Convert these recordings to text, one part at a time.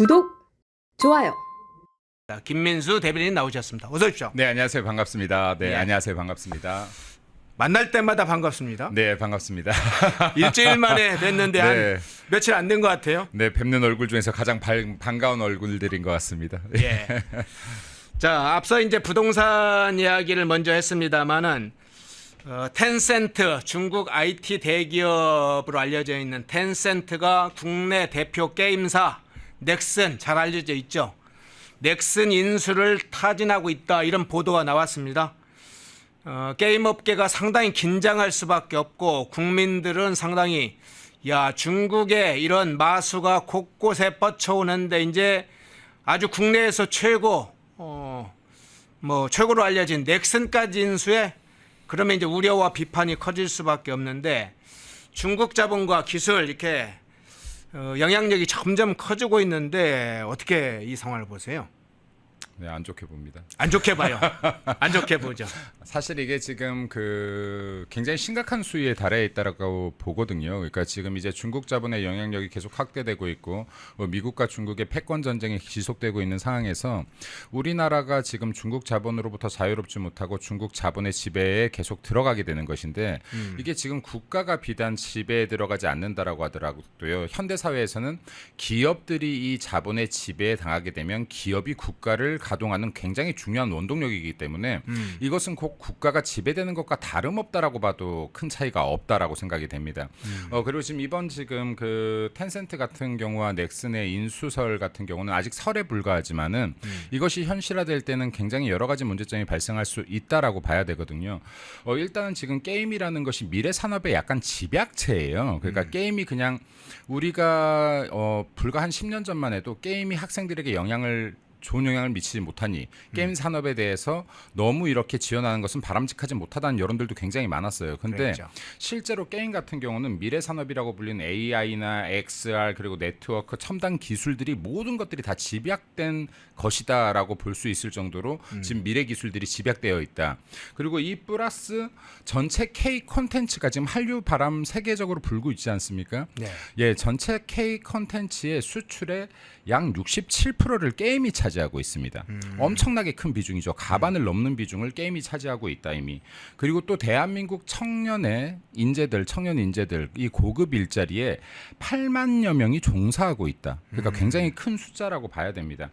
구독, 좋아요. 김민수 대변인 나오셨습니다. 어서 오십시오. 네, 안녕하세요. 반갑습니다. 네, 예. 안녕하세요. 반갑습니다. 만날 때마다 반갑습니다. 네, 반갑습니다. 일주일 만에 뵀는데 네. 한 며칠 안 된 것 같아요. 네, 뵙는 얼굴 중에서 가장 반가운 얼굴들인 것 같습니다. 예. 자, 앞서 이제 부동산 이야기를 먼저 했습니다만은 텐센트, 중국 IT 대기업으로 알려져 있는 텐센트가 국내 대표 게임사 넥슨, 잘 알려져 있죠. 넥슨 인수를 타진하고 있다, 이런 보도가 나왔습니다. 게임 업계가 상당히 긴장할 수밖에 없고, 국민들은 상당히 중국의 이런 마수가 곳곳에 뻗쳐오는데 이제 아주 국내에서 최고로 알려진 넥슨까지 인수해, 그러면 이제 우려와 비판이 커질 수밖에 없는데, 중국 자본과 기술 이렇게 영향력이 점점 커지고 있는데 어떻게 이 상황을 보세요? 네, 안 좋게 봅니다. 안 좋게 봐요. 안 좋게 보죠. 사실 이게 지금 굉장히 심각한 수위에 달해 있다라고 보거든요. 그러니까 지금 이제 중국 자본의 영향력이 계속 확대되고 있고, 미국과 중국의 패권 전쟁이 지속되고 있는 상황에서 우리나라가 지금 중국 자본으로부터 자유롭지 못하고 중국 자본의 지배에 계속 들어가게 되는 것인데, 이게 지금 국가가 비단 지배에 들어가지 않는다라고 하더라도요. 현대 사회에서는 기업들이 이 자본의 지배에 당하게 되면 기업이 국가를 가동하는 굉장히 중요한 원동력이기 때문에 이것은 꼭 국가가 지배되는 것과 다름없다라고 봐도 큰 차이가 없다라고 생각이 됩니다. 그리고 지금 텐센트 같은 경우와 넥슨의 인수설 같은 경우는 아직 설에 불과하지만은 이것이 현실화될 때는 굉장히 여러 가지 문제점이 발생할 수 있다라고 봐야 되거든요. 일단은 지금 게임이라는 것이 미래 산업의 약간 집약체예요. 그러니까 게임이 그냥 우리가 불과 한 10년 전만 해도 게임이 학생들에게 좋은 영향을 미치지 못하니 게임 산업에 대해서 너무 이렇게 지원하는 것은 바람직하지 못하다는 여론들도 굉장히 많았어요. 근데 그렇죠. 실제로 게임 같은 경우는 미래 산업이라고 불리는 AI나 XR 그리고 네트워크 첨단 기술들이 모든 것들이 다 집약된 것이다라고 볼 수 있을 정도로 지금 미래 기술들이 집약되어 있다. 그리고 이 플러스 전체 K 콘텐츠가 지금 한류 바람 세계적으로 불고 있지 않습니까? 네. 예, 전체 K 콘텐츠의 수출의 약 67%를 게임이 차지하고 있습니다. 엄청나게 큰 비중이죠. 가반을 넘는 비중을 게임이 차지하고 있다 이미. 그리고 또 대한민국 청년 인재들 이 고급 일자리에 8만여 명이 종사하고 있다. 그러니까 굉장히 큰 숫자라고 봐야 됩니다.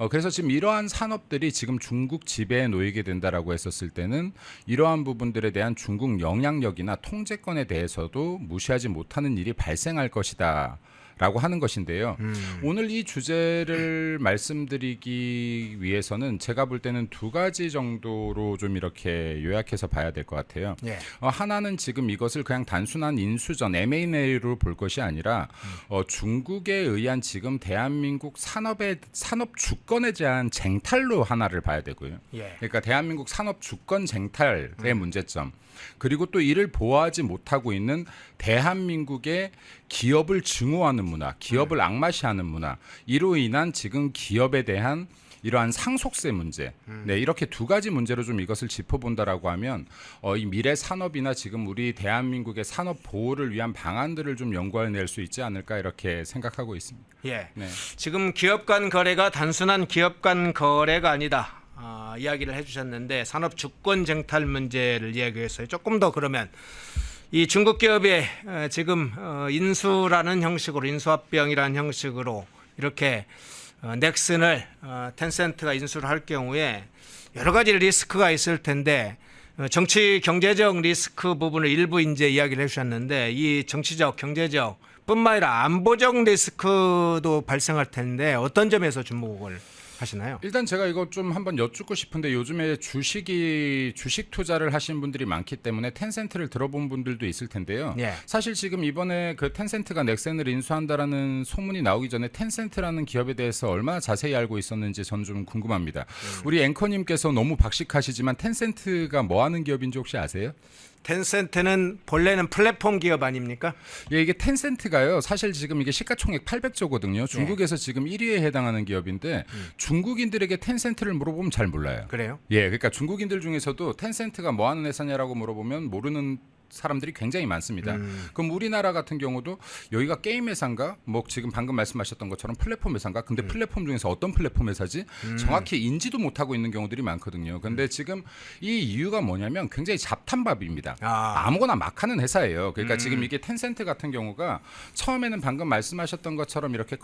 그래서 지금 이러한 산업들이 지금 중국 지배에 놓이게 된다라고 했었을 때는 이러한 부분들에 대한 중국 영향력이나 통제권에 대해서도 무시하지 못하는 일이 발생할 것이다. 라고 하는 것인데요. 오늘 이 주제를 말씀드리기 위해서는 제가 볼 때는 두 가지 정도로 좀 이렇게 요약해서 봐야 될 것 같아요. 예. 하나는 지금 이것을 그냥 단순한 인수전 M&A로 볼 것이 아니라 중국에 의한 지금 대한민국 산업 주권에 대한 쟁탈로 하나를 봐야 되고요. 예. 그러니까 대한민국 산업 주권 쟁탈의 문제점. 그리고 또 이를 보호하지 못하고 있는 대한민국의 기업을 증오하는 문화, 기업을 악마시하는 문화, 이로 인한 지금 기업에 대한 이러한 상속세 문제, 네, 이렇게 두 가지 문제로 좀 이것을 짚어본다라고 하면 이 미래 산업이나 지금 우리 대한민국의 산업 보호를 위한 방안들을 좀 연구해낼 수 있지 않을까 이렇게 생각하고 있습니다. 예. 네. 지금 기업 간 거래가 단순한 기업 간 거래가 아니다. 이야기를 해주셨는데 산업 주권 쟁탈 문제를 이야기했어요. 조금 더 그러면 이 중국 기업의 지금 인수라는 형식으로, 인수합병이라는 형식으로 이렇게 넥슨을 텐센트가 인수를 할 경우에 여러 가지 리스크가 있을 텐데, 정치 경제적 리스크 부분을 일부 이제 이야기를 해주셨는데, 이 정치적 경제적 뿐만 아니라 안보적 리스크도 발생할 텐데 어떤 점에서 주목을 하시나요? 일단 제가 이거 좀 한번 여쭙고 싶은데, 요즘에 주식 투자를 하신 분들이 많기 때문에 텐센트를 들어본 분들도 있을 텐데요. 예. 사실 지금 이번에 텐센트가 넥센을 인수한다라는 소문이 나오기 전에 텐센트라는 기업에 대해서 얼마나 자세히 알고 있었는지 저는 좀 궁금합니다. 우리 앵커님께서 너무 박식하시지만 텐센트가 뭐 하는 기업인지 혹시 아세요? 텐센트는 본래는 플랫폼 기업 아닙니까? 예, 이게 텐센트가요. 사실 지금 이게 시가총액 800조거든요. 중국에서 지금 1위에 해당하는 기업인데 중국인들에게 텐센트를 물어보면 잘 몰라요. 그래요? 예, 그러니까 중국인들 중에서도 텐센트가 뭐 하는 회사냐라고 물어보면 모르는 사람들이 굉장히 많습니다. 그럼 우리나라 같은 경우도 여기가 게임 회사인가? 뭐 지금 방금 말씀하셨던 것처럼 플랫폼 회사인가? 근데 플랫폼 중에서 어떤 플랫폼 회사지? 정확히 인지도 못하고 있는 경우들이 많거든요. 근데 지금 이 이유가 뭐냐면 굉장히 잡탄밥입니다. 아무거나 막 하는 회사예요. 그러니까 지금 이게 텐센트 같은 경우가 처음에는 방금 말씀하셨던 것처럼 이렇게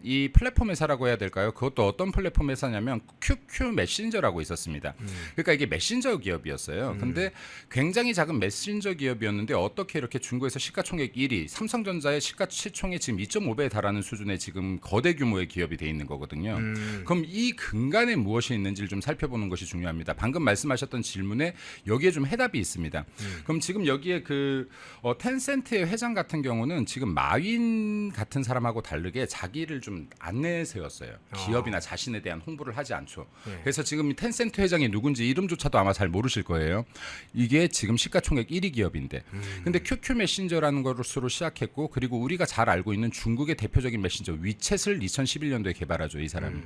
이 플랫폼 회사라고 해야 될까요? 그것도 어떤 플랫폼 회사냐면 QQ 메신저라고 있었습니다. 그러니까 이게 메신저 기업이었어요. 근데 굉장히 작은 메신저 기업이었는데 어떻게 이렇게 중국에서 시가총액 1위, 삼성전자의 시가시총이 지금 2.5배에 달하는 수준의 지금 거대 규모의 기업이 돼 있는 거거든요. 그럼 이 근간에 무엇이 있는지를 좀 살펴보는 것이 중요합니다. 방금 말씀하셨던 질문에 여기에 좀 해답이 있습니다. 그럼 지금 여기에 텐센트의 회장 같은 경우는 지금 마윈 같은 사람하고 다르게 자기를 좀 안 내세웠어요. 기업이나 자신에 대한 홍보를 하지 않죠. 그래서 지금 텐센트 회장이 누군지 이름조차도 아마 잘 모르실 거예요. 이게 지금 시가총액 1위 기업인데 근데 QQ 메신저라는 것으로 시작했고 그리고 우리가 잘 알고 있는 중국의 대표적인 메신저 위챗을 2011년도에 개발하죠. 이 사람이.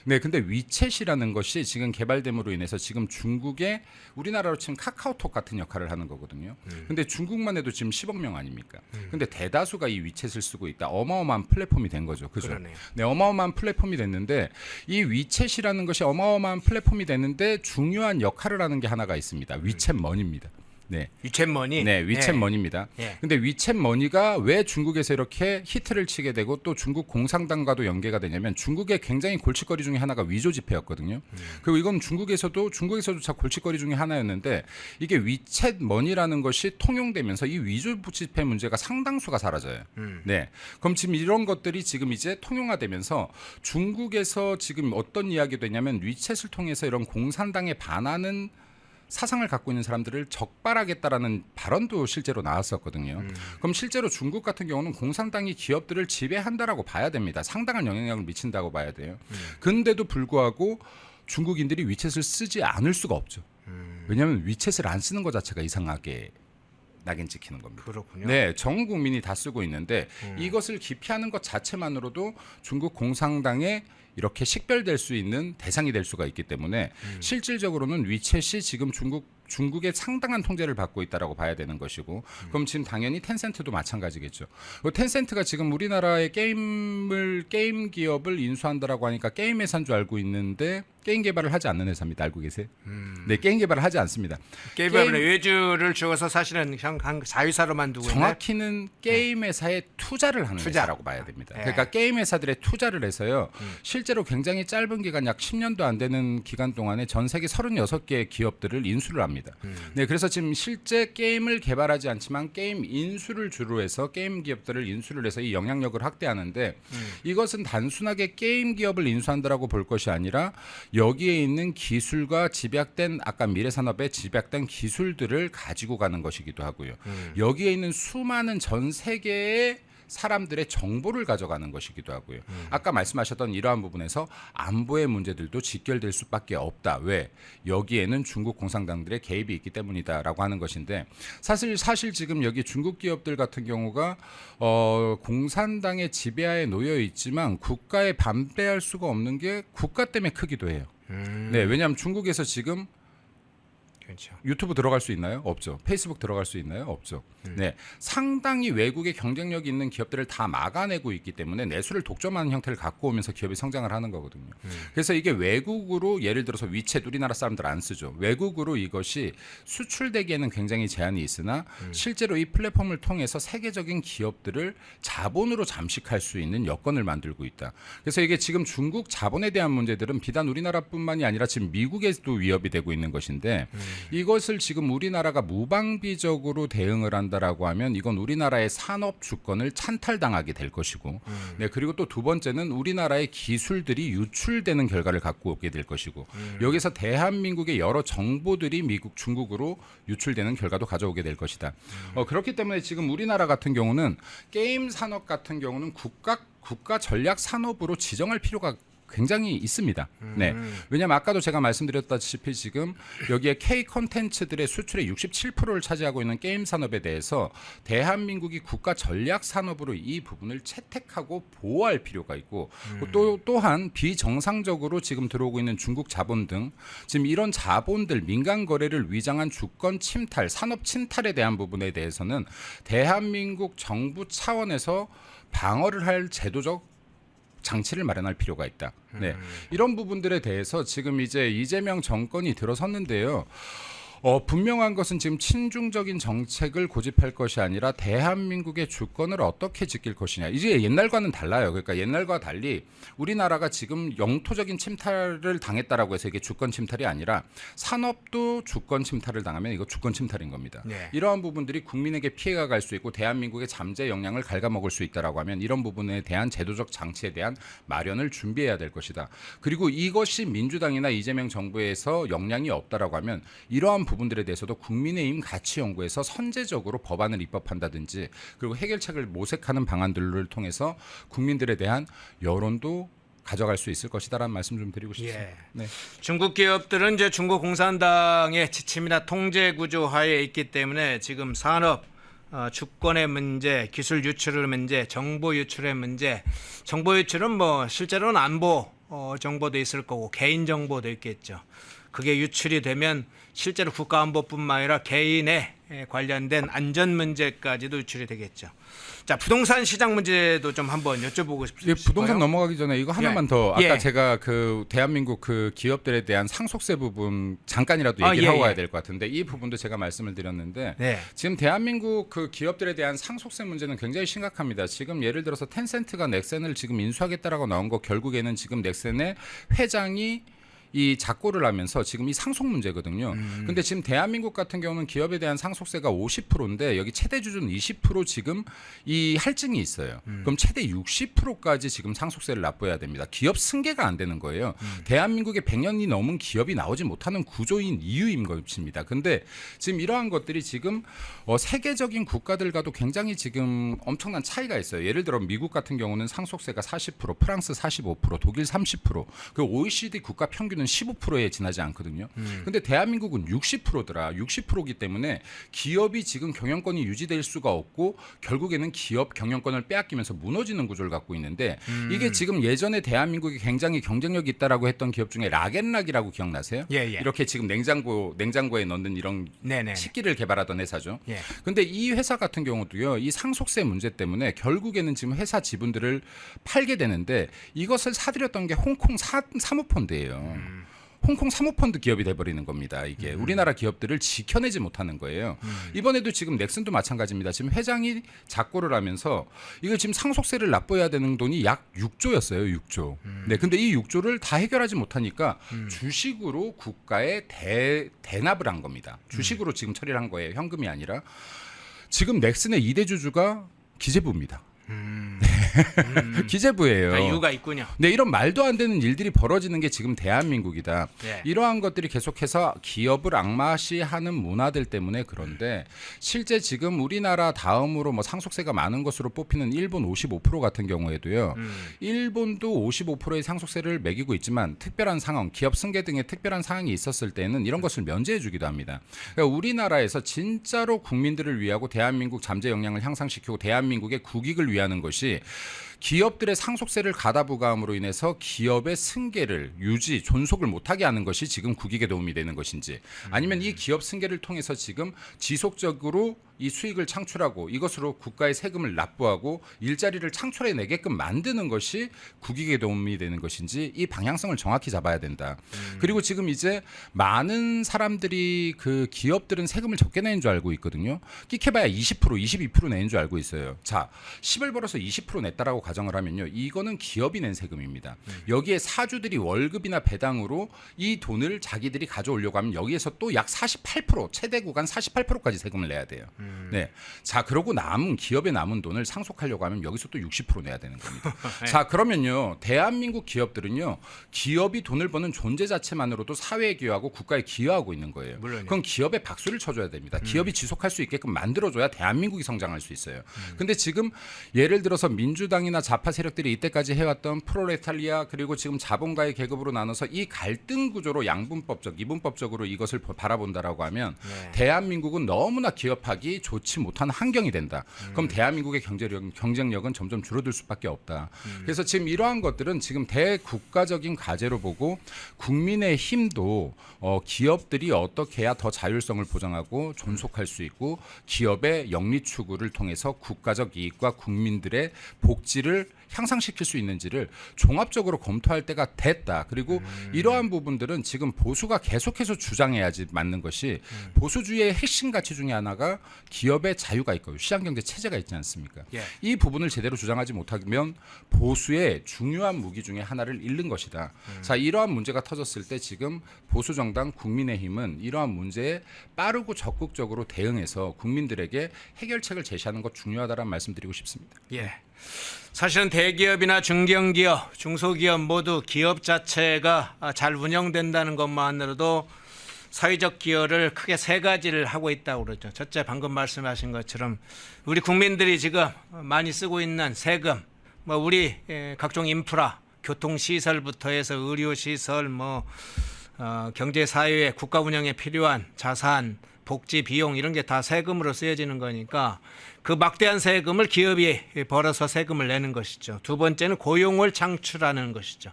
네, 근데 위챗이라는 것이 지금 개발됨으로 인해서 지금 중국의 우리나라로 치면 카카오톡 같은 역할을 하는 거거든요. 근데 중국만 해도 지금 10억 명 아닙니까? 근데 대다수가 이 위챗을 쓰고 있다. 어마어마한 플랫폼이 된 거죠. 그죠? 그러네요. 네, 어마어마한 플랫폼이 됐는데 이 위챗이라는 것이 어마어마한 플랫폼이 됐는데 중요한 역할을 하는 게 하나가 있습니다. 위챗머니입니다. 네. 위챗머니. 네, 위챗머니입니다. 예. 근데 위챗머니가 왜 중국에서 이렇게 히트를 치게 되고 또 중국 공산당과도 연계가 되냐면 중국의 굉장히 골칫거리 중에 하나가 위조 지폐였거든요. 그리고 이건 중국에서조차 골칫거리 중에 하나였는데 이게 위챗머니라는 것이 통용되면서 이 위조 지폐 문제가 상당수가 사라져요. 네. 그럼 지금 이런 것들이 지금 이제 통용화되면서 중국에서 지금 어떤 이야기가 되냐면 위챗을 통해서 이런 공산당에 반하는 사상을 갖고 있는 사람들을 적발하겠다라는 발언도 실제로 나왔었거든요. 그럼 실제로 중국 같은 경우는 공산당이 기업들을 지배한다라고 봐야 됩니다. 상당한 영향력을 미친다고 봐야 돼요. 근데도 불구하고 중국인들이 위챗을 쓰지 않을 수가 없죠. 왜냐하면 위챗을 안 쓰는 것 자체가 이상하게 낙인 찍히는 겁니다. 그렇군요. 네, 전 국민이 다 쓰고 있는데 이것을 기피하는 것 자체만으로도 중국 공산당에 이렇게 식별될 수 있는 대상이 될 수가 있기 때문에 실질적으로는 위챗이 지금 중국의 상당한 통제를 받고 있다라고 봐야 되는 것이고 그럼 지금 당연히 텐센트도 마찬가지겠죠. 텐센트가 지금 우리나라의 게임 기업을 인수한다라고 하니까 게임 회사인 줄 알고 있는데 게임 개발을 하지 않는 회사입니다. 알고 계세요? 네, 게임 개발을 하지 않습니다. 게임의 외주를 주어서 사실은 그냥 자회사로만 두고 정확히는 게임 회사에 투자를 하는 회사라고 봐야 됩니다. 그러니까 게임 회사들의 투자를 해서요. 실제로 굉장히 짧은 기간 약 10년도 안 되는 기간 동안에 전 세계 36개의 기업들을 인수를 합니다. 네, 그래서 지금 실제 게임을 개발하지 않지만 게임 인수를 주로 해서 게임 기업들을 인수를 해서 이 영향력을 확대하는데 이것은 단순하게 게임 기업을 인수한다라고 볼 것이 아니라 여기에 있는 기술과 집약된 아까 미래산업에 집약된 기술들을 가지고 가는 것이기도 하고요. 여기에 있는 수많은 전 세계의 사람들의 정보를 가져가는 것이기도 하고요. 아까 말씀하셨던 이러한 부분에서 안보의 문제들도 직결될 수밖에 없다. 왜? 여기에는 중국 공산당들의 개입이 있기 때문이다라고 하는 것인데 사실 지금 여기 중국 기업들 같은 경우가 공산당의 지배하에 놓여 있지만 국가에 반대할 수가 없는 게 국가 때문에 크기도 해요. 네, 왜냐하면 중국에서 지금 그렇죠. 유튜브 들어갈 수 있나요? 없죠. 페이스북 들어갈 수 있나요? 없죠. 네, 상당히 외국의 경쟁력이 있는 기업들을 다 막아내고 있기 때문에 내수를 독점하는 형태를 갖고 오면서 기업이 성장을 하는 거거든요. 그래서 이게 외국으로 예를 들어서 위챗 우리나라 사람들 안 쓰죠. 외국으로 이것이 수출되기에는 굉장히 제한이 있으나 실제로 이 플랫폼을 통해서 세계적인 기업들을 자본으로 잠식할 수 있는 여건을 만들고 있다. 그래서 이게 지금 중국 자본에 대한 문제들은 비단 우리나라뿐만이 아니라 지금 미국에도 위협이 되고 있는 것인데 이것을 지금 우리나라가 무방비적으로 대응을 한다라고 하면 이건 우리나라의 산업 주권을 찬탈당하게 될 것이고 네, 그리고 또 두 번째는 우리나라의 기술들이 유출되는 결과를 갖고 오게 될 것이고 여기서 대한민국의 여러 정보들이 중국으로 유출되는 결과도 가져오게 될 것이다. 그렇기 때문에 지금 우리나라 같은 경우는 게임 산업 같은 경우는 국가 전략 산업으로 지정할 필요가 굉장히 있습니다. 네. 왜냐하면 아까도 제가 말씀드렸다시피 지금 여기에 K 콘텐츠들의 수출의 67%를 차지하고 있는 게임 산업에 대해서 대한민국이 국가 전략 산업으로 이 부분을 채택하고 보호할 필요가 있고 또한 비정상적으로 지금 들어오고 있는 중국 자본 등 지금 이런 자본들 민간 거래를 위장한 주권 침탈, 산업 침탈에 대한 부분에 대해서는 대한민국 정부 차원에서 방어를 할 제도적 장치를 마련할 필요가 있다. 네. 이런 부분들에 대해서 지금 이제 이재명 정권이 들어섰는데요. 분명한 것은 지금 친중적인 정책을 고집할 것이 아니라 대한민국의 주권을 어떻게 지킬 것이냐. 이제 옛날과는 달라요. 그러니까 옛날과 달리 우리나라가 지금 영토적인 침탈을 당했다라고 해서 이게 주권 침탈이 아니라 산업도 주권 침탈을 당하면 이거 주권 침탈인 겁니다. 네. 이러한 부분들이 국민에게 피해가 갈 수 있고 대한민국의 잠재 역량을 갉아먹을 수 있다라고 하면 이런 부분에 대한 제도적 장치에 대한 마련을 준비해야 될 것이다. 그리고 이것이 민주당이나 이재명 정부에서 역량이 없다라고 하면 이러한 부분들에 대해서도 국민의힘 가치연구에서 선제적으로 법안을 입법한다든지 그리고 해결책을 모색하는 방안들을 통해서 국민들에 대한 여론도 가져갈 수 있을 것이다라는 말씀 좀 드리고 싶습니다. 예. 네. 중국 기업들은 이제 중국 공산당의 지침이나 통제 구조 하에 있기 때문에 지금 산업 주권의 문제, 기술 유출의 문제, 정보 유출의 문제, 정보 유출은 뭐 실제로는 안보 정보도 있을 거고 개인 정보도 있겠죠. 그게 유출이 되면 실제로 국가안보뿐만 아니라 개인의 관련된 안전 문제까지도 유출이 되겠죠. 자, 부동산 시장 문제도 좀 한번 여쭤보고 싶습니다. 부동산 넘어가기 전에 이거 하나만 더 아까 예. 제가 그 대한민국 그 기업들에 대한 상속세 부분 잠깐이라도 얘기를 하고 가야 될 것 같은데 이 부분도 제가 말씀을 드렸는데 네. 지금 대한민국 그 기업들에 대한 상속세 문제는 굉장히 심각합니다. 지금 예를 들어서 텐센트가 넥센을 지금 인수하겠다라고 나온 거 결국에는 지금 넥센의 회장이 이 작고를 하면서 지금 이 상속 문제거든요. 근데 지금 대한민국 같은 경우는 기업에 대한 상속세가 50%인데 여기 최대 기준 20% 지금 이 할증이 있어요. 그럼 최대 60%까지 지금 상속세를 납부해야 됩니다. 기업 승계가 안 되는 거예요. 대한민국에 100년이 넘은 기업이 나오지 못하는 구조인 이유인 것입니다. 근데 지금 이러한 것들이 지금 세계적인 국가들과도 굉장히 지금 엄청난 차이가 있어요. 예를 들어 미국 같은 경우는 상속세가 40%, 프랑스 45%, 독일 30%, 그 OECD 국가 평균은 15%에 지나지 않거든요. 근데 대한민국은 60%더라. 60%이기 때문에 기업이 지금 경영권이 유지될 수가 없고 결국에는 기업 경영권을 빼앗기면서 무너지는 구조를 갖고 있는데 이게 지금 예전에 대한민국이 굉장히 경쟁력이 있다라고 했던 기업 중에 락앤락이라고 기억나세요? 예. 이렇게 지금 냉장고에 넣는 이런 네네. 식기를 개발하던 회사죠. 예. 근데 이 회사 같은 경우도요. 이 상속세 문제 때문에 결국에는 지금 회사 지분들을 팔게 되는데 이것을 사들였던 게 홍콩 사모펀드예요. 홍콩 사모펀드 기업이 돼버리는 겁니다. 이게 우리나라 기업들을 지켜내지 못하는 거예요. 이번에도 지금 넥슨도 마찬가지입니다. 지금 회장이 작고를 하면서 이거 지금 상속세를 납부해야 되는 돈이 약 6조였어요. 6조. 네, 근데 이 6조를 다 해결하지 못하니까 주식으로 국가에 대납을 한 겁니다. 주식으로 지금 처리를 한 거예요. 현금이 아니라. 지금 넥슨의 2대 주주가 기재부입니다. 기재부예요. 그러니까 이유가 있군요. 네, 이런 말도 안 되는 일들이 벌어지는 게 지금 대한민국이다. 네. 이러한 것들이 계속해서 기업을 악마시하는 문화들 때문에 그런데 실제 지금 우리나라 다음으로 뭐 상속세가 많은 것으로 뽑히는 일본 55% 같은 경우에도요. 일본도 55%의 상속세를 매기고 있지만 특별한 상황, 기업 승계 등의 특별한 상황이 있었을 때는 이런 것을 면제해 주기도 합니다. 그러니까 우리나라에서 진짜로 국민들을 위하고 대한민국 잠재 역량을 향상시키고 대한민국의 국익을 위하는 것이 기업들의 상속세를 가다 부과함으로 인해서 기업의 승계를 유지, 존속을 못하게 하는 것이 지금 국익에 도움이 되는 것인지 아니면 이 기업 승계를 통해서 지금 지속적으로 이 수익을 창출하고 이것으로 국가의 세금을 납부하고 일자리를 창출해내게끔 만드는 것이 국익에 도움이 되는 것인지 이 방향성을 정확히 잡아야 된다. 그리고 지금 이제 많은 사람들이 그 기업들은 세금을 적게 내는 줄 알고 있거든요. 끽해봐야 20%, 22% 내는 줄 알고 있어요. 자, 10을 벌어서 20% 냈다라고 가정을 하면요. 이거는 기업이 낸 세금입니다. 여기에 사주들이 월급이나 배당으로 이 돈을 자기들이 가져오려고 하면 여기에서 또 약 48%, 최대 구간 48%까지 세금을 내야 돼요. 네. 자, 그러고 남은 기업에 남은 돈을 상속하려고 하면 여기서 또 60% 내야 되는 겁니다. 네. 자, 그러면요. 대한민국 기업들은요. 기업이 돈을 버는 존재 자체만으로도 사회에 기여하고 국가에 기여하고 있는 거예요. 물론이요. 그럼 기업에 박수를 쳐줘야 됩니다. 기업이 지속할 수 있게끔 만들어줘야 대한민국이 성장할 수 있어요. 근데 지금 예를 들어서 민주당이나 좌파 세력들이 이때까지 해왔던 프롤레타리아 그리고 지금 자본가의 계급으로 나눠서 이 갈등 구조로 양분법적, 이분법적으로 이것을 바라본다라고 하면 대한민국은 너무나 기업하기 좋지 못한 환경이 된다. 그럼 대한민국의 경쟁력은 점점 줄어들 수밖에 없다. 그래서 지금 이러한 것들은 지금 대국가적인 과제로 보고 국민의 힘도 기업들이 어떻게 해야 더 자율성을 보장하고 존속할 수 있고 기업의 영리 추구를 통해서 국가적 이익과 국민들의 복지를 향상시킬 수 있는지를 종합적으로 검토할 때가 됐다. 그리고 이러한 부분들은 지금 보수가 계속해서 주장해야지 맞는 것이 보수주의의 핵심 가치 중에 하나가 기업의 자유가 있고 시장경제 체제가 있지 않습니까? 예. 이 부분을 제대로 주장하지 못하면 보수의 중요한 무기 중에 하나를 잃는 것이다. 자, 이러한 문제가 터졌을 때 지금 보수정당 국민의힘은 이러한 문제에 빠르고 적극적으로 대응해서 국민들에게 해결책을 제시하는 것 중요하다는 말씀드리고 싶습니다. 예. 사실은 대기업이나 중견기업, 중소기업 모두 기업 자체가 잘 운영된다는 것만으로도 사회적 기여를 크게 세 가지를 하고 있다고 그러죠. 첫째, 방금 말씀하신 것처럼 우리 국민들이 지금 많이 쓰고 있는 세금, 뭐 우리 각종 인프라, 교통시설부터 해서 의료시설, 경제 사회에 국가 운영에 필요한 자산, 복지 비용 이런 게 다 세금으로 쓰여지는 거니까 그 막대한 세금을 기업이 벌어서 세금을 내는 것이죠. 두 번째는 고용을 창출하는 것이죠.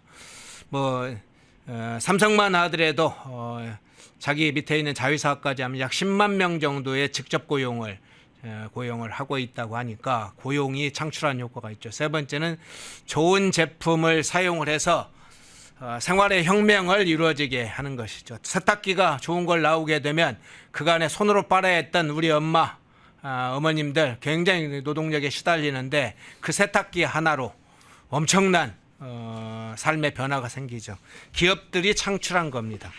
삼성만 하더라도 자기 밑에 있는 자회사까지 하면 약 10만 명 정도의 직접 고용을 하고 있다고 하니까 고용이 창출하는 효과가 있죠. 세 번째는 좋은 제품을 사용을 해서 생활의 혁명을 이루어지게 하는 것이죠. 세탁기가 좋은 걸 나오게 되면 그간에 손으로 빨아야 했던 우리 어머님들 굉장히 노동력에 시달리는데 그 세탁기 하나로 엄청난 삶의 변화가 생기죠. 기업들이 창출한 겁니다.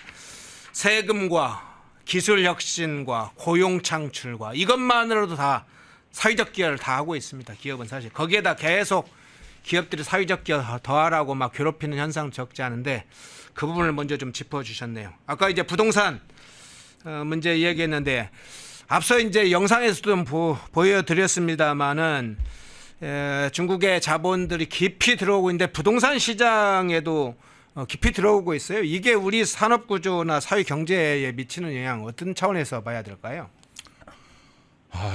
세금과 기술 혁신과 고용 창출과 이것만으로도 다 사회적 기여를 다 하고 있습니다. 기업은 사실 거기에다 계속 기업들이 사회적 기여 더하라고 막 괴롭히는 현상 적지 않은데 그 부분을 먼저 좀 짚어주셨네요. 아까 이제 부동산 문제 얘기했는데 앞서 이제 영상에서도 좀 보여드렸습니다만은 중국의 자본들이 깊이 들어오고 있는데 부동산 시장에도 깊이 들어오고 있어요. 이게 우리 산업 구조나 사회 경제에 미치는 영향 어떤 차원에서 봐야 될까요?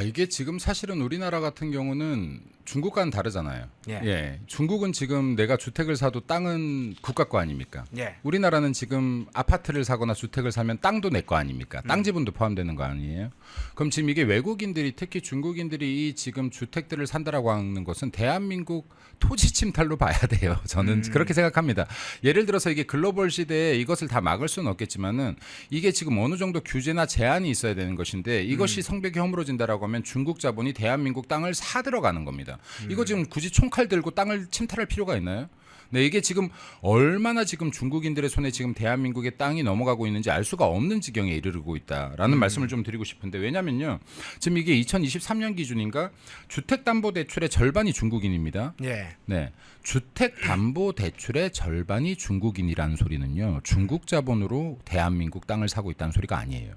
이게 지금 사실은 우리나라 같은 경우는 중국과는 다르잖아요. 예. 중국은 지금 내가 주택을 사도 땅은 국가 거 아닙니까? 예. 우리나라는 지금 아파트를 사거나 주택을 사면 땅도 내 거 아닙니까? 땅 지분도 포함되는 거 아니에요? 그럼 지금 이게 외국인들이 특히 중국인들이 이 지금 주택들을 산다라고 하는 것은 대한민국 토지 침탈로 봐야 돼요. 저는 그렇게 생각합니다. 예를 들어서 이게 글로벌 시대에 이것을 다 막을 수는 없겠지만은 이게 지금 어느 정도 규제나 제한이 있어야 되는 것인데 이것이 성벽이 허물어진다라고 하면 중국 자본이 대한민국 땅을 사 들어가는 겁니다. 이거 지금 굳이 총칼 들고 땅을 침탈할 필요가 있나요? 네, 이게 지금 얼마나 지금 중국인들의 손에 지금 대한민국의 땅이 넘어가고 있는지 알 수가 없는 지경에 이르르고 있다라는 말씀을 좀 드리고 싶은데 왜냐면요. 지금 이게 2023년 기준인가 주택담보대출의 절반이 중국인입니다. 예. 네. 주택담보대출의 절반이 중국인이라는 소리는요. 중국 자본으로 대한민국 땅을 사고 있다는 소리가 아니에요.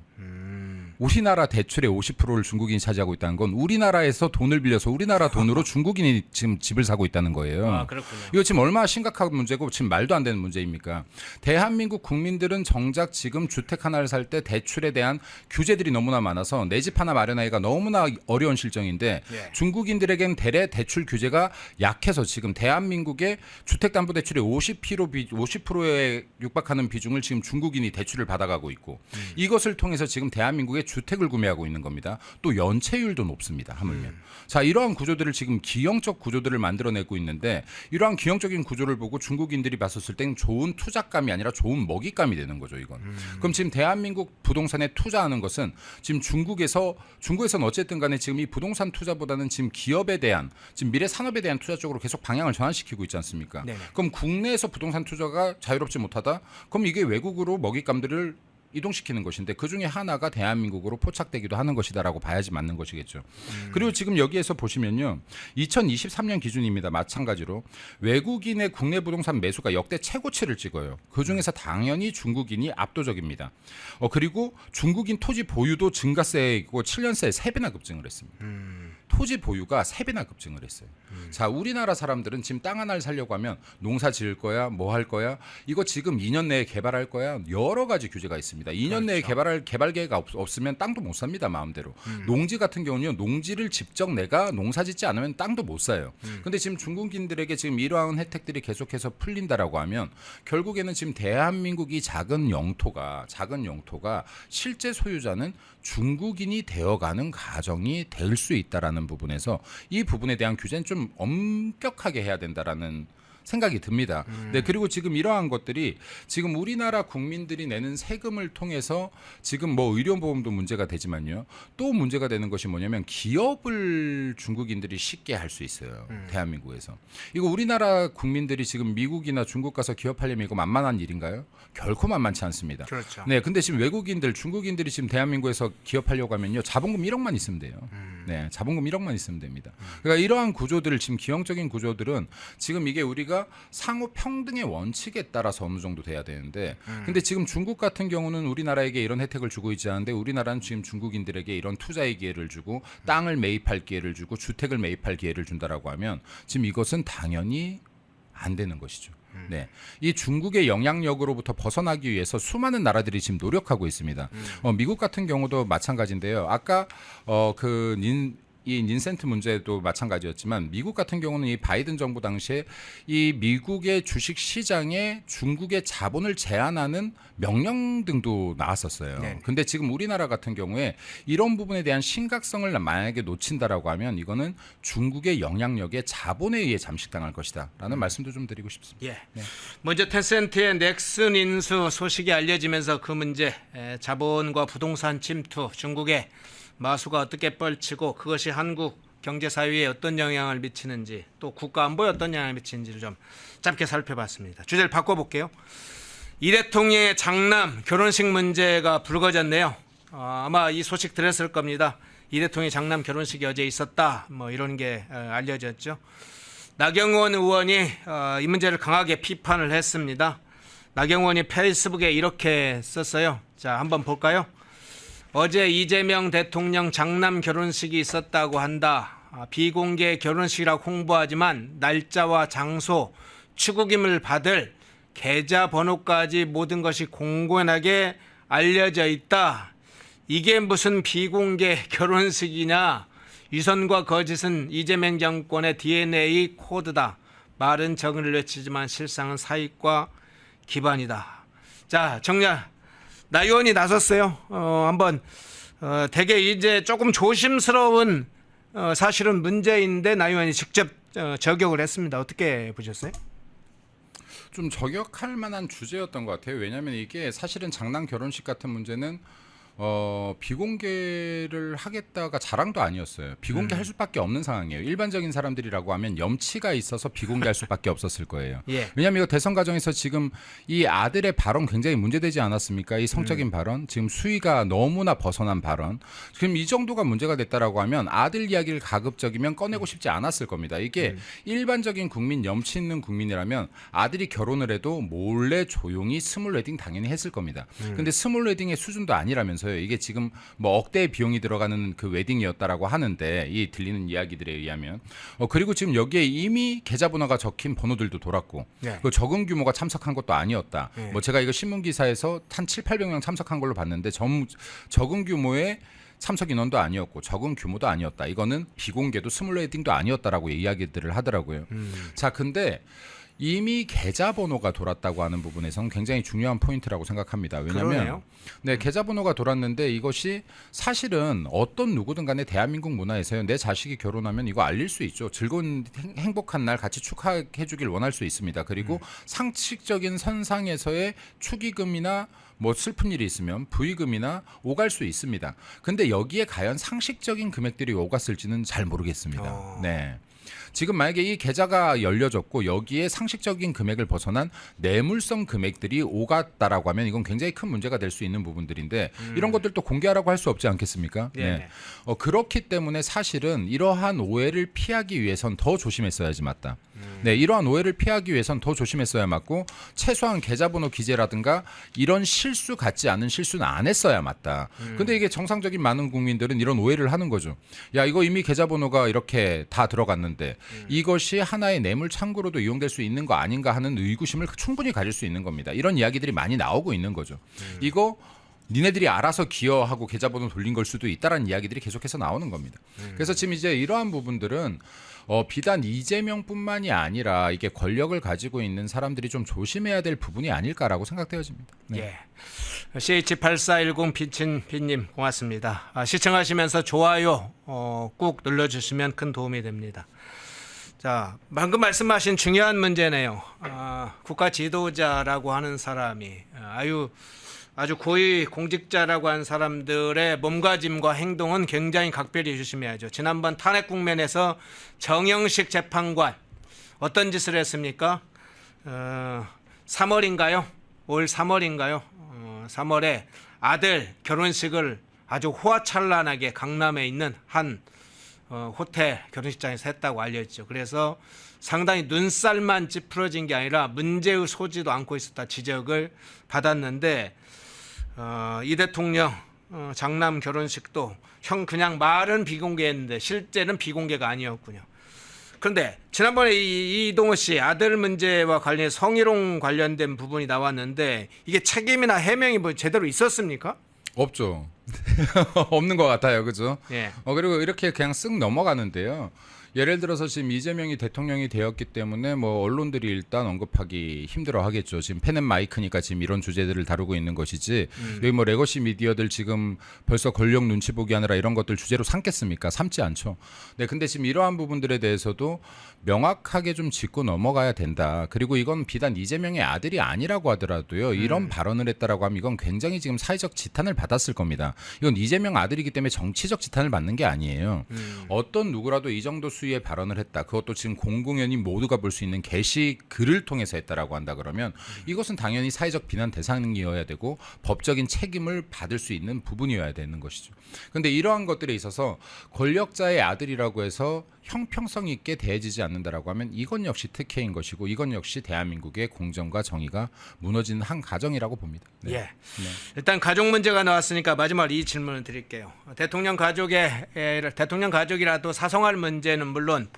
우리나라 대출의 50%를 중국인이 차지하고 있다는 건 우리나라에서 돈을 빌려서 우리나라 돈으로 중국인이 지금 집을 사고 있다는 거예요. 그렇군요. 이거 지금 얼마나 심각한 문제고 지금 말도 안 되는 문제입니까? 대한민국 국민들은 정작 지금 주택 하나를 살 때 대출에 대한 규제들이 너무나 많아서 내 집 하나 마련하기가 너무나 어려운 실정인데 중국인들에겐 대래 대출 규제가 약해서 지금 대한민국의 주택담보대출의 50%에 육박하는 비중을 지금 중국인이 대출을 받아가고 있고 이것을 통해서 지금 대한민국의 주택을 구매하고 있는 겁니다. 또 연체율도 높습니다. 하물며. 자, 이러한 구조들을 지금 기형적 구조들을 만들어내고 있는데 이러한 기형적인 구조를 보고 중국인들이 봤었을 땐 좋은 투자감이 아니라 좋은 먹잇감이 되는 거죠, 이건. 그럼 지금 대한민국 부동산에 투자하는 것은 지금 중국에서는 어쨌든 간에 지금 이 부동산 투자보다는 지금 기업에 대한 지금 미래 산업에 대한 투자 쪽으로 계속 방향을 전환시키고 있지 않습니까? 네네. 그럼 국내에서 부동산 투자가 자유롭지 못하다? 그럼 이게 외국으로 먹잇감들을 이동시키는 것인데 그중에 하나가 대한민국으로 포착되기도 하는 것이다라고 봐야지 맞는 것이겠죠. 그리고 지금 여기에서 보시면요. 2023년 기준입니다. 마찬가지로 외국인의 국내 부동산 매수가 역대 최고치를 찍어요. 그중에서 당연히 중국인이 압도적입니다. 그리고 중국인 토지 보유도 증가세이고 7년새에 3배나 급증을 했습니다. 토지 보유가 3배나 급증을 했어요. 자, 우리나라 사람들은 지금 땅 하나를 살려고 하면 농사 지을 거야, 뭐 할 거야, 이거 지금 2년 내에 개발할 거야, 여러 가지 규제가 있습니다. 2년 내에 개발 계획이 없으면 땅도 못 삽니다, 마음대로. 농지 같은 경우는요, 농지를 직접 내가 농사 짓지 않으면 땅도 못 사요. 근데 지금 중국인들에게 지금 이러한 혜택들이 계속해서 풀린다라고 하면 결국에는 지금 대한민국이 작은 영토가 실제 소유자는 중국인이 되어가는 가정이 될 수 있다라는 부분에서 이 부분에 대한 규제는 좀 엄격하게 해야 된다라는 생각이 듭니다. 네, 그리고 지금 이러한 것들이 지금 우리나라 국민들이 내는 세금을 통해서 지금 뭐 의료보험도 문제가 되지만요. 또 문제가 되는 것이 뭐냐면 기업을 중국인들이 쉽게 할 수 있어요. 대한민국에서. 이거 우리나라 국민들이 지금 미국이나 중국 가서 기업하려면 이거 만만한 일인가요? 결코 만만치 않습니다. 그렇죠. 네, 근데 지금 외국인들, 중국인들이 지금 대한민국에서 기업하려고 하면요. 자본금 1억만 있으면 돼요. 네, 자본금 1억만 있으면 됩니다. 그러니까 이러한 구조들을 지금 기형적인 구조들은 지금 이게 우리가 상호 평등의 원칙에 따라서 어느 정도 돼야 되는데 근데 지금 중국 같은 경우는 우리나라에게 이런 혜택을 주고 있지 않은데 우리나라는 지금 중국인들에게 이런 투자의 기회를 주고 땅을 매입할 기회를 주고 주택을 매입할 기회를 준다라고 하면 지금 이것은 당연히 안 되는 것이죠. 네, 이 중국의 영향력으로부터 벗어나기 위해서 수많은 나라들이 지금 노력하고 있습니다. 미국 같은 경우도 마찬가지인데요. 아까 이 닌센트 문제도 마찬가지였지만 미국 같은 경우는 이 바이든 정부 당시에 이 미국의 주식 시장에 중국의 자본을 제한하는 명령 등도 나왔었어요. 네. 근데 지금 우리나라 같은 경우에 이런 부분에 대한 심각성을 만약에 놓친다라고 하면 이거는 중국의 영향력에 자본에 의해 잠식당할 것이다라는 말씀도 좀 드리고 싶습니다. 예. 네. 먼저 텐센트의 넥슨 인수 소식이 알려지면서 그 문제, 자본과 부동산 침투, 중국의 마수가 어떻게 펼치고 그것이 한국 경제 사회에 어떤 영향을 미치는지 또 국가 안보에 어떤 영향을 미치는지를 좀 짧게 살펴봤습니다. 주제를 바꿔볼게요. 이 대통령의 장남 결혼식 문제가 불거졌네요. 아마 이 소식 들었을 겁니다. 이 대통령의 장남 결혼식이 어제 있었다. 뭐 이런 게 알려졌죠. 나경원 의원이 이 문제를 강하게 비판을 했습니다. 나경원이 페이스북에 이렇게 썼어요. 자, 한번 볼까요? 어제 이재명 대통령 장남 결혼식이 있었다고 한다. 비공개 결혼식이라고 홍보하지만 날짜와 장소, 축의금을 받을 계좌번호까지 모든 것이 공공연하게 알려져 있다. 이게 무슨 비공개 결혼식이냐. 위선과 거짓은 이재명 정권의 DNA 코드다. 말은 정의를 외치지만 실상은 사익과 기반이다. 자, 정리할. 나 의원이 나섰어요. 한번 되게 이제 조금 조심스러운 사실은 문제인데 나 의원이 직접 저격을 했습니다. 어떻게 보셨어요? 좀 저격할 만한 주제였던 것 같아요. 왜냐하면 이게 사실은 장남 결혼식 같은 문제는 비공개를 하겠다가 자랑도 아니었어요. 비공개할 수밖에 없는 상황이에요. 일반적인 사람들이라고 하면 염치가 있어서 비공개할 수밖에 없었을 거예요. 예. 왜냐하면 이거 대선 과정에서 지금 이 아들의 발언 굉장히 문제되지 않았습니까? 이 성적인 발언, 지금 수위가 너무나 벗어난 발언. 지금 이 정도가 문제가 됐다라고 하면 아들 이야기를 가급적이면 꺼내고 싶지 않았을 겁니다. 이게 일반적인 국민, 염치 있는 국민이라면 아들이 결혼을 해도 몰래 조용히 스몰 웨딩 당연히 했을 겁니다. 근데 스몰 웨딩의 수준도 아니라면서요. 이게 지금 뭐 억대의 비용이 들어가는 그 웨딩이었다라고 하는데 이 들리는 이야기들에 의하면 그리고 지금 여기에 이미 계좌번호가 적힌 번호들도 돌았고 네. 그 적은 규모가 참석한 것도 아니었다. 네. 뭐 제가 이거 신문 기사에서 한 700~800명 참석한 걸로 봤는데 적은 규모의 참석 인원도 아니었고 적은 규모도 아니었다. 이거는 비공개도 스몰 웨딩도 아니었다라고 이야기들을 하더라고요. 자, 근데 이미 계좌번호가 돌았다고 하는 부분에서는 굉장히 중요한 포인트라고 생각합니다. 왜냐하면 계좌번호가 돌았는데 이것이 사실은 어떤 누구든 간에 대한민국 문화에서요. 내 자식이 결혼하면 이거 알릴 수 있죠. 즐거운 행복한 날 같이 축하해 주길 원할 수 있습니다. 그리고 상식적인 선상에서의 축의금이나 뭐 슬픈 일이 있으면 부의금이나 오갈 수 있습니다. 근데 여기에 과연 상식적인 금액들이 오갔을지는 잘 모르겠습니다. 네. 지금 만약에 이 계좌가 열려졌고 여기에 상식적인 금액을 벗어난 뇌물성 금액들이 오갔다라고 하면 이건 굉장히 큰 문제가 될 수 있는 부분들인데 이런 것들도 공개하라고 할 수 없지 않겠습니까? 네. 그렇기 때문에 사실은 이러한 오해를 피하기 위해선 더 조심했어야지 맞다. 네, 이러한 오해를 피하기 위해선 더 조심했어야 맞고 최소한 계좌번호 기재라든가 이런 실수 같지 않은 실수는 안 했어야 맞다. 근데 이게 정상적인 많은 국민들은 이런 오해를 하는 거죠. 야, 이거 이미 계좌번호가 이렇게 다 들어갔는데 이것이 하나의 뇌물 창구로도 이용될 수 있는 거 아닌가 하는 의구심을 충분히 가질 수 있는 겁니다. 이런 이야기들이 많이 나오고 있는 거죠. 이거 니네들이 알아서 기여하고 계좌번호 돌린 걸 수도 있다라는 이야기들이 계속해서 나오는 겁니다. 그래서 지금 이제 이러한 부분들은 비단 이재명뿐만이 아니라 이게 권력을 가지고 있는 사람들이 좀 조심해야 될 부분이 아닐까라고 생각되어집니다. 네. 예. CH8410 빈님 고맙습니다. 시청하시면서 좋아요 꾹 눌러주시면 큰 도움이 됩니다. 자, 방금 말씀하신 중요한 문제네요. 국가 지도자라고 하는 사람이 아주 고위 공직자라고 한 사람들의 몸가짐과 행동은 굉장히 각별히 조심해야죠. 지난번 탄핵 국면에서 정영식 재판관 어떤 짓을 했습니까? 3월인가요? 올 3월인가요? 3월에 아들 결혼식을 아주 호화찬란하게 강남에 있는 한 호텔 결혼식장에서 했다고 알려졌죠. 그래서 상당히 눈살만 찌푸러진 게 아니라 문제의 소지도 않고 있었다 지적을 받았는데 이 대통령 장남 결혼식도 그냥 말은 비공개했는데 실제는 비공개가 아니었군요. 그런데 지난번에 이동호 씨 아들 문제와 관련 성희롱 관련된 부분이 나왔는데 이게 책임이나 해명이 뭐 제대로 있었습니까? 없죠. 없는 것 같아요, 그죠? 예. 그리고 이렇게 그냥 쓱 넘어가는데요. 예를 들어서 지금 이재명이 대통령이 되었기 때문에 뭐 언론들이 일단 언급하기 힘들어 하겠죠. 지금 펜 앤 마이크니까 지금 이런 주제들을 다루고 있는 것이지 여기 뭐 레거시 미디어들 지금 벌써 권력 눈치 보기 하느라 이런 것들 주제로 삼겠습니까? 삼지 않죠. 네, 근데 지금 이러한 부분들에 대해서도 명확하게 좀 짚고 넘어가야 된다. 그리고 이건 비단 이재명의 아들이 아니라고 하더라도요. 이런 발언을 했다라고 하면 이건 굉장히 지금 사회적 지탄을 받았을 겁니다. 이건 이재명 아들이기 때문에 정치적 지탄을 받는 게 아니에요. 어떤 누구라도 이 정도 수위의 발언을 했다. 그것도 지금 공공연히 모두가 볼 수 있는 게시 글을 통해서 했다라고 한다 그러면 이것은 당연히 사회적 비난 대상이어야 되고 법적인 책임을 받을 수 있는 부분이어야 되는 것이죠. 그런데 이러한 것들에 있어서 권력자의 아들이라고 해서 형평성 있게 대해지지 않는다라고 하면 이건 역시 특혜인 것이고 이건 역시 대한민국의 공정과 정의가 무너지는 한 가정이라고 봅니다. 네. 예. 일단 가족 문제가 나왔으니까 마지막으로 이 질문을 드릴게요. 대통령 가족이라도 사성할 문제는 물론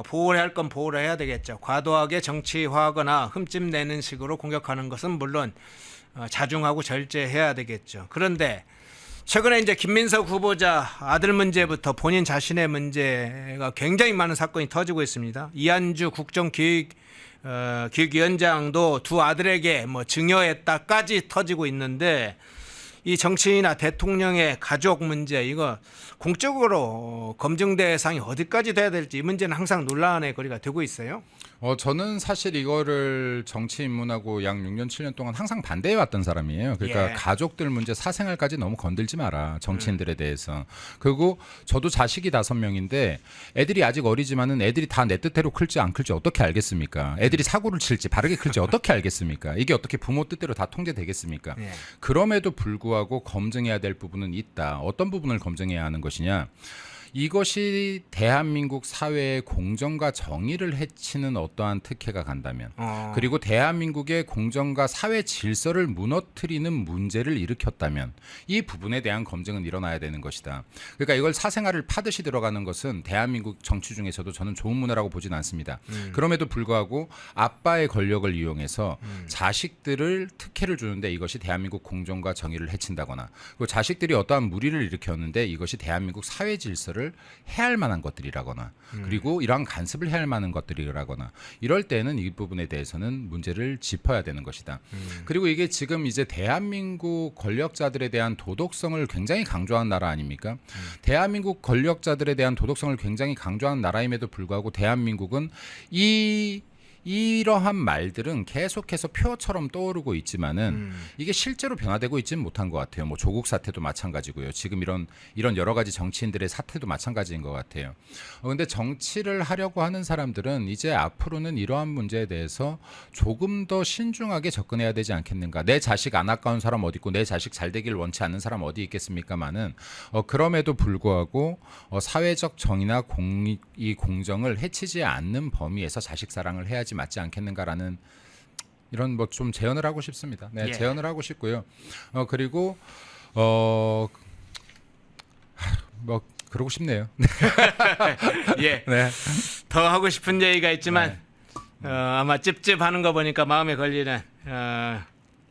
보호를 할 건 보호를 해야 되겠죠. 과도하게 정치화하거나 흠집 내는 식으로 공격하는 것은 물론 자중하고 절제해야 되겠죠. 그런데 최근에 이제 김민석 후보자 아들 문제부터 본인 자신의 문제가 굉장히 많은 사건이 터지고 있습니다. 이한주 국정기획위원장도 두 아들에게 뭐 증여했다까지 터지고 있는데 이 정치인이나 대통령의 가족 문제 이거 공적으로 검증 대상이 어디까지 돼야 될지 이 문제는 항상 논란의 거리가 되고 있어요. 저는 사실 이거를 정치 입문하고 약 6년 7년 동안 항상 반대해 왔던 사람이에요. 그러니까 예. 가족들 문제 사생활까지 너무 건들지 마라. 정치인들에 대해서. 그리고 저도 자식이 5명인데 애들이 아직 어리지만은 애들이 다 내 뜻대로 클지 안 클지 어떻게 알겠습니까? 애들이 사고를 칠지 바르게 클지 어떻게 알겠습니까? 이게 어떻게 부모 뜻대로 다 통제되겠습니까? 예. 그럼에도 불구하고 검증해야 될 부분은 있다. 어떤 부분을 검증해야 하는 것이냐? 이것이 대한민국 사회의 공정과 정의를 해치는 어떠한 특혜가 간다면 그리고 대한민국의 공정과 사회 질서를 무너뜨리는 문제를 일으켰다면 이 부분에 대한 검증은 일어나야 되는 것이다. 그러니까 이걸 사생활을 파듯이 들어가는 것은 대한민국 정치 중에서도 저는 좋은 문화라고 보진 않습니다. 그럼에도 불구하고 아빠의 권력을 이용해서 자식들을 특혜를 주는데 이것이 대한민국 공정과 정의를 해친다거나 그리고 자식들이 어떠한 무리를 일으켰는데 이것이 대한민국 사회 질서를 해할 만한 것들이라거나 그리고 이러한 간섭을 해야 할 만한 것들이라거나 이럴 때는 이 부분에 대해서는 문제를 짚어야 되는 것이다. 그리고 이게 지금 이제 대한민국 권력자들에 대한 도덕성을 굉장히 강조한 나라 아닙니까? 대한민국 권력자들에 대한 도덕성을 굉장히 강조한 나라임에도 불구하고 대한민국은 이 이러한 말들은 계속해서 표처럼 떠오르고 있지만은 이게 실제로 변화되고 있지는 못한 것 같아요. 뭐 조국 사태도 마찬가지고요. 지금 이런 여러 가지 정치인들의 사태도 마찬가지인 것 같아요. 근데 정치를 하려고 하는 사람들은 이제 앞으로는 이러한 문제에 대해서 조금 더 신중하게 접근해야 되지 않겠는가. 내 자식 안 아까운 사람 어디 있고 내 자식 잘 되기를 원치 않는 사람 어디 있겠습니까마는 그럼에도 불구하고 사회적 정의나 이 공정을 해치지 않는 범위에서 자식 사랑을 해야지 맞지 않겠는가라는 이런 뭐 좀 제언을 하고 싶습니다. 네, 예. 제언을 하고 싶고요. 그리고 뭐 그러고 싶네요. 예. 네. 더 하고 싶은 얘기가 있지만 아마 찝찝하는 거 보니까 마음에 걸리는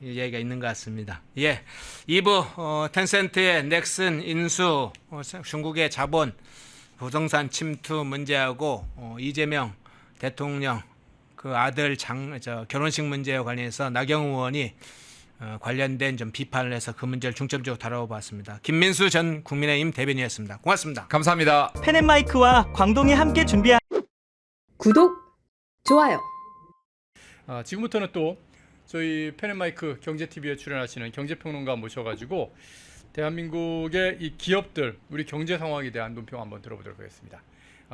이 얘기가 있는 것 같습니다. 예, 2부 텐센트의 넥슨 인수, 중국의 자본, 부동산 침투 문제하고 이재명 대통령 그 아들 결혼식 문제와 관련해서 나경원 의원이 관련된 좀 비판을 해서 그 문제를 중점적으로 다뤄봤습니다. 김민수 전 국민의힘 대변인이었습니다. 고맙습니다. 감사합니다. 펜앤마이크와 광동이 함께 준비한 구독, 좋아요. 지금부터는 또 저희 펜앤마이크 경제TV에 출연하시는 경제평론가 모셔가지고 대한민국의 이 기업들, 우리 경제 상황에 대한 논평 한번 들어보도록 하겠습니다.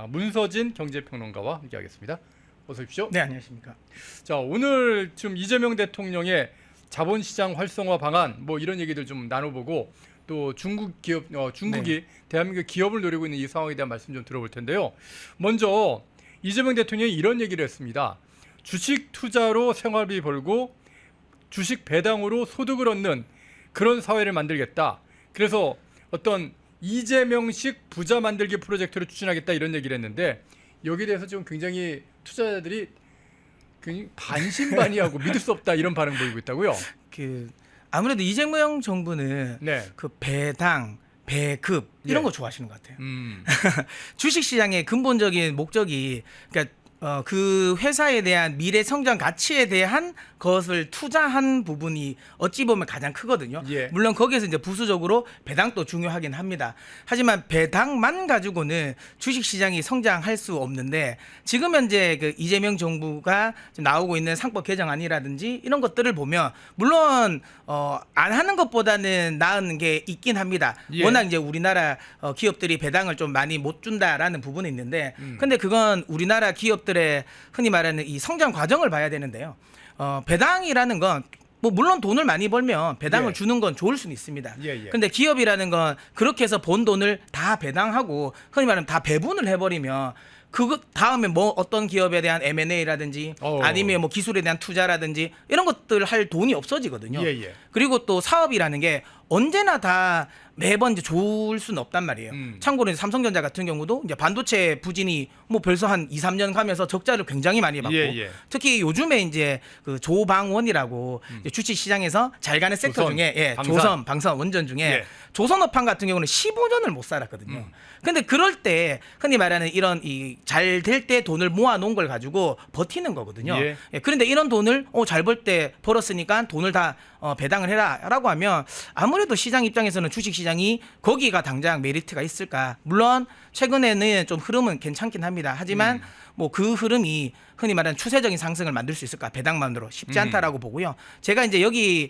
문서진 경제평론가와 함께하겠습니다. 어서 오십시오. 네, 안녕하십니까. 자, 오늘 좀 이재명 대통령의 자본시장 활성화 방안 뭐 이런 얘기들 좀 나눠보고 또 중국이 대한민국 기업을 노리고 있는 이 상황에 대한 말씀 좀 들어볼 텐데요. 먼저 이재명 대통령이 이런 얘기를 했습니다. 주식 투자로 생활비 벌고 주식 배당으로 소득을 얻는 그런 사회를 만들겠다. 그래서 어떤 이재명식 부자 만들기 프로젝트를 추진하겠다 이런 얘기를 했는데 여기에 대해서 지금 굉장히 투자자들이 굉장히 반신반의하고 믿을 수 없다 이런 반응 보이고 있다고요. 아무래도 이재명 정부는 네. 그 배당, 배급 이런 예. 거 좋아하시는 것 같아요. 음. 주식 시장의 근본적인 목적이 그러니까 그 회사에 대한 미래 성장 가치에 대한 것을 투자한 부분이 어찌 보면 가장 크거든요. 예. 물론 거기에서 이제 부수적으로 배당도 중요하긴 합니다. 하지만 배당만 가지고는 주식 시장이 성장할 수 없는데 지금 현재 그 이재명 정부가 지금 나오고 있는 상법 개정안이라든지 이런 것들을 보면 물론 안 하는 것보다는 나은 게 있긴 합니다. 예. 워낙 이제 우리나라 기업들이 배당을 좀 많이 못 준다라는 부분이 있는데 근데 그건 우리나라 기업들의 흔히 말하는 이 성장 과정을 봐야 되는데요. 배당이라는 건 뭐 물론 돈을 많이 벌면 배당을 예. 주는 건 좋을 수는 있습니다. 예, 예. 근데 기업이라는 건 그렇게 해서 번 돈을 다 배당하고 흔히 말하면 다 배분을 해버리면 그거 다음에 뭐 어떤 기업에 대한 M&A라든지 아니면 뭐 기술에 대한 투자라든지 이런 것들 할 돈이 없어지거든요. 예, 예. 그리고 또 사업이라는 게 언제나 다 매번 이제 좋을 수는 없단 말이에요. 참고로 이제 삼성전자 같은 경우도 이제 반도체 부진이 뭐 벌써 한 2, 3년 가면서 적자를 굉장히 많이 받고 예, 예. 특히 요즘에 이제 그 조방원이라고 이제 주식 시장에서 잘 가는 섹터 조선, 중에 방산. 방산 원전 중에 예. 조선업황 같은 경우는 15년을 못 살았거든요. 근데 그럴 때 흔히 말하는 이런 이 잘 될 때 돈을 모아 놓은 걸 가지고 버티는 거거든요. 예. 그런데 이런 돈을 잘 벌 때 벌었으니까 돈을 다 배당을 해라라고 하면 아무래도 시장 입장에서는 주식 시장이 거기가 당장 메리트가 있을까? 물론 최근에는 좀 흐름은 괜찮긴 합니다. 하지만 뭐 그 흐름이 흔히 말하는 추세적인 상승을 만들 수 있을까? 배당만으로 쉽지 않다라고 보고요. 제가 이제 여기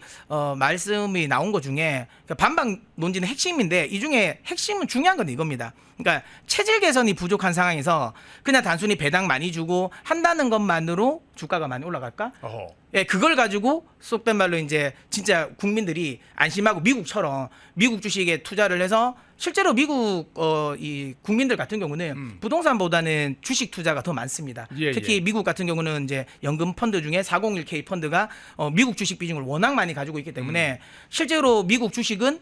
말씀이 나온 것 중에 반박 논지는 핵심인데 이 중에 핵심은 중요한 건 이겁니다. 그러니까 체질 개선이 부족한 상황에서 그냥 단순히 배당 많이 주고 한다는 것만으로 주가가 많이 올라갈까? 어허. 예, 그걸 가지고 속된 말로 이제 진짜 국민들이 안심하고 미국처럼 미국 주식에 투자를 해서 실제로 미국 이 국민들 같은 경우는 부동산보다는 주식 투자가 더 많습니다. 예, 특히 예. 미국 같은 경우는 이제 연금 펀드 중에 401k 펀드가 미국 주식 비중을 워낙 많이 가지고 있기 때문에 실제로 미국 주식은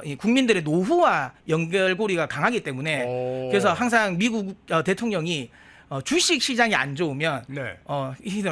이 국민들의 노후와 연결고리가 강하기 때문에 오. 그래서 항상 미국 대통령이 주식 시장이 안 좋으면 네.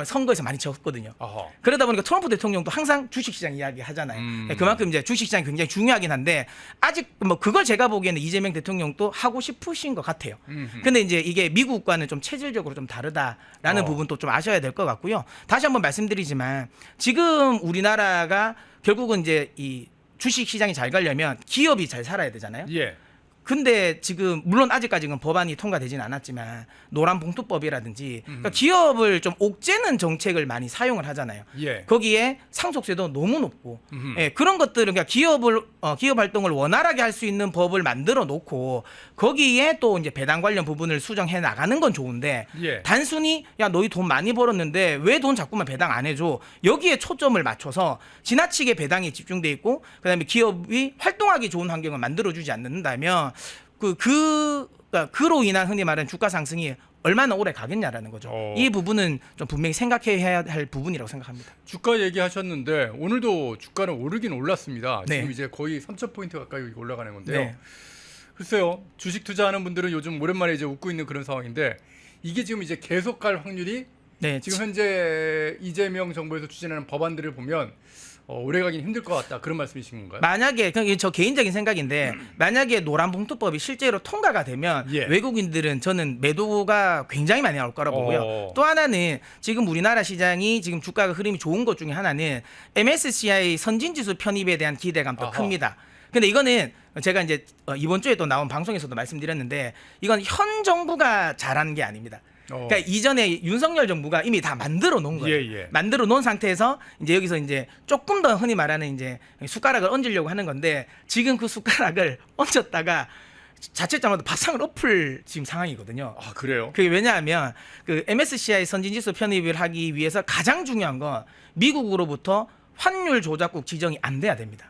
선거에서 많이 졌거든요. 어허. 그러다 보니까 트럼프 대통령도 항상 주식시장 이야기 하잖아요. 그만큼 이제 주식시장이 굉장히 중요하긴 한데 아직 뭐 그걸 제가 보기에는 이재명 대통령도 하고 싶으신 것 같아요. 근데 이제 이게 미국과는 좀 체질적으로 좀 다르다라는 부분도 좀 아셔야 될 것 같고요. 다시 한번 말씀드리지만 지금 우리나라가 결국은 이제 이 주식시장이 잘 가려면 기업이 잘 살아야 되잖아요. 예. 근데 지금 물론 아직까지는 법안이 통과되지는 않았지만 노란봉투법이라든지 그러니까 기업을 좀 옥죄는 정책을 많이 사용을 하잖아요. 예. 거기에 상속세도 너무 높고 음흠. 예, 그런 것들은 그러니까 기업 활동을 원활하게 할 수 있는 법을 만들어 놓고 거기에 또 이제 배당 관련 부분을 수정해 나가는 건 좋은데 예. 단순히 야 너희 돈 많이 벌었는데 왜 돈 자꾸만 배당 안 해줘 여기에 초점을 맞춰서 지나치게 배당이 집중돼 있고 그다음에 기업이 활동하기 좋은 환경을 만들어주지 않는다면 그러니까 그로 인한 흔히 말하는 주가 상승이 얼마나 오래 가겠냐라는 거죠. 이 부분은 좀 분명히 생각해야 할 부분이라고 생각합니다. 주가 얘기하셨는데 오늘도 주가는 오르긴 올랐습니다. 네. 지금 이제 거의 3,000포인트 가까이 올라가는 건데요. 네. 글쎄요. 주식 투자하는 분들은 요즘 오랜만에 이제 웃고 있는 그런 상황인데 이게 지금 이제 계속 갈 확률이 네, 지금 현재 이재명 정부에서 추진하는 법안들을 보면 오래 가긴 힘들 것 같다. 그런 말씀이신 건가요? 만약에 그냥 저 개인적인 생각인데 만약에 노란봉투법이 실제로 통과가 되면 예. 외국인들은 저는 매도가 굉장히 많이 나올 거라고 보고요. 또 하나는 지금 우리나라 시장이 지금 주가가 흐름이 좋은 것 중에 하나는 MSCI 선진지수 편입에 대한 기대감도 아하. 큽니다. 근데 이거는 제가 이제 이번 주에 또 나온 방송에서도 말씀드렸는데 이건 현 정부가 잘하는 게 아닙니다. 그러니까 이전에 윤석열 정부가 이미 다 만들어 놓은 거예요. 예, 예. 만들어 놓은 상태에서 이제 여기서 이제 조금 더 흔히 말하는 이제 숟가락을 얹으려고 하는 건데 지금 그 숟가락을 얹었다가 자칫 잘못하면 바상을 엎을 지금 상황이거든요. 아, 그래요? 그게 왜냐하면 그 MSCI 선진지수 편입을 하기 위해서 가장 중요한 건 미국으로부터 환율 조작국 지정이 안 돼야 됩니다.